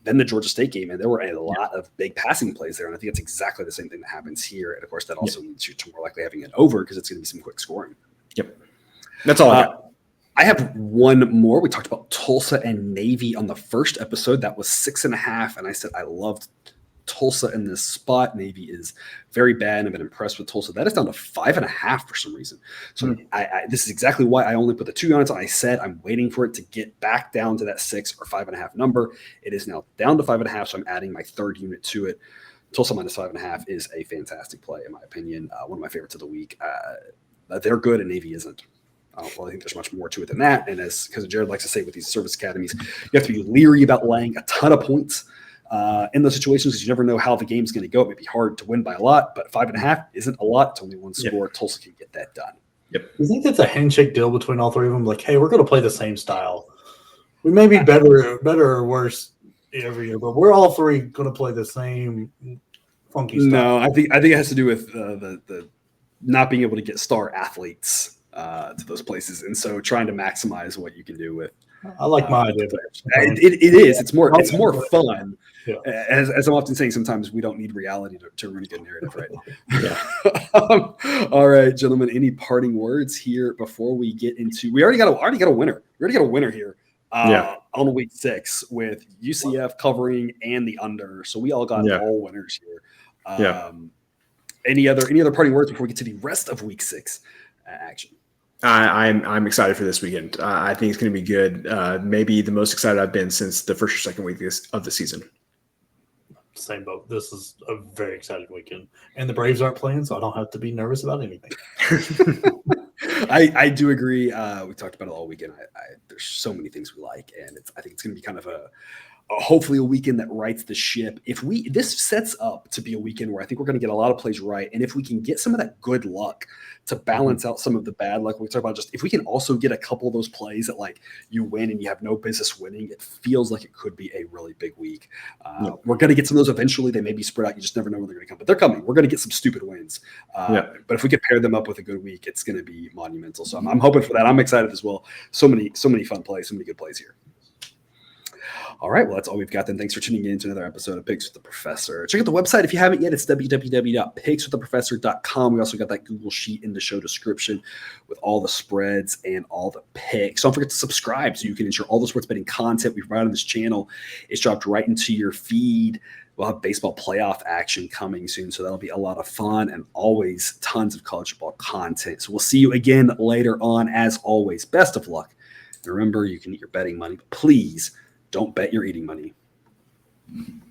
Speaker 1: than the Georgia State game, and there were a lot of big passing plays there, and I think it's exactly the same thing that happens here. And of course, that also leads you to more likely having it over because it's going to be some quick scoring.
Speaker 2: Yep, that's all I got.
Speaker 1: I have one more. We talked about Tulsa and Navy on the first episode. That was 6.5, and I said I loved Tulsa in this spot. Navy is very bad. I've been impressed with Tulsa. That is down to 5.5 for some reason. So this is exactly why I only put the 2 units on. I said I'm waiting for it to get back down to that 6 or 5.5 number. It is now down to 5.5, so I'm adding my third unit to it. Tulsa minus 5.5 is a fantastic play, in my opinion. One of my favorites of the week. They're good, and Navy isn't. Well, I think there's much more to it than that. And because Jared likes to say with these service academies, you have to be leery about laying a ton of points in those situations because you never know how the game's going to go. It may be hard to win by a lot, but 5.5 isn't a lot. It's only one score. Tulsa can get that done.
Speaker 2: Yep.
Speaker 3: You think that's a handshake deal between all three of them? Like, hey, we're going to play the same style. We may be better or worse every year, but we're all three going to play the same funky style.
Speaker 1: No, I think it has to do with the not being able to get star athletes to those places, and so trying to maximize what you can do with.
Speaker 3: I like my idea.
Speaker 1: It is. It's more fun. Yeah. As I'm often saying, sometimes we don't need reality to run a good narrative, right? Yeah. All right, gentlemen. Any parting words here before we get into? We already got a winner. We already got a winner here. On week 6 with UCF covering and the under. So we all got all winners here. Any other parting words before we get to the rest of week 6 action?
Speaker 2: I'm excited for this weekend. I think it's going to be good. Maybe the most excited I've been since the first or second week of the season.
Speaker 3: Same boat. This is a very exciting weekend. And the Braves aren't playing, so I don't have to be nervous about anything.
Speaker 1: I do agree. We talked about it all weekend. There's so many things we like, and I think it's going to be kind of hopefully a weekend that rights the ship. This sets up to be a weekend where I think we're going to get a lot of plays right, and if we can get some of that good luck to balance out some of the bad luck we talk about, just if we can also get a couple of those plays that like you win and you have no business winning, it feels like it could be a really big week. We're going to get some of those eventually. They may be spread out. You just never know when they're going to come, but they're coming. We're going to get some stupid wins. But if we could pair them up with a good week, it's going to be monumental. So I'm hoping for that. I'm excited as well. So many fun plays, so many good plays here. All right, well, that's all we've got then. Thanks for tuning in to another episode of Picks with the Professor. Check out the website if you haven't yet. It's www.pickswiththeprofessor.com. We also got that Google Sheet in the show description with all the spreads and all the picks. Don't forget to subscribe so you can ensure all the sports betting content we provide on this channel is dropped right into your feed. We'll have baseball playoff action coming soon, so that'll be a lot of fun and always tons of college football content. So we'll see you again later on. As always, best of luck. And remember, you can eat your betting money, but please don't bet your eating money.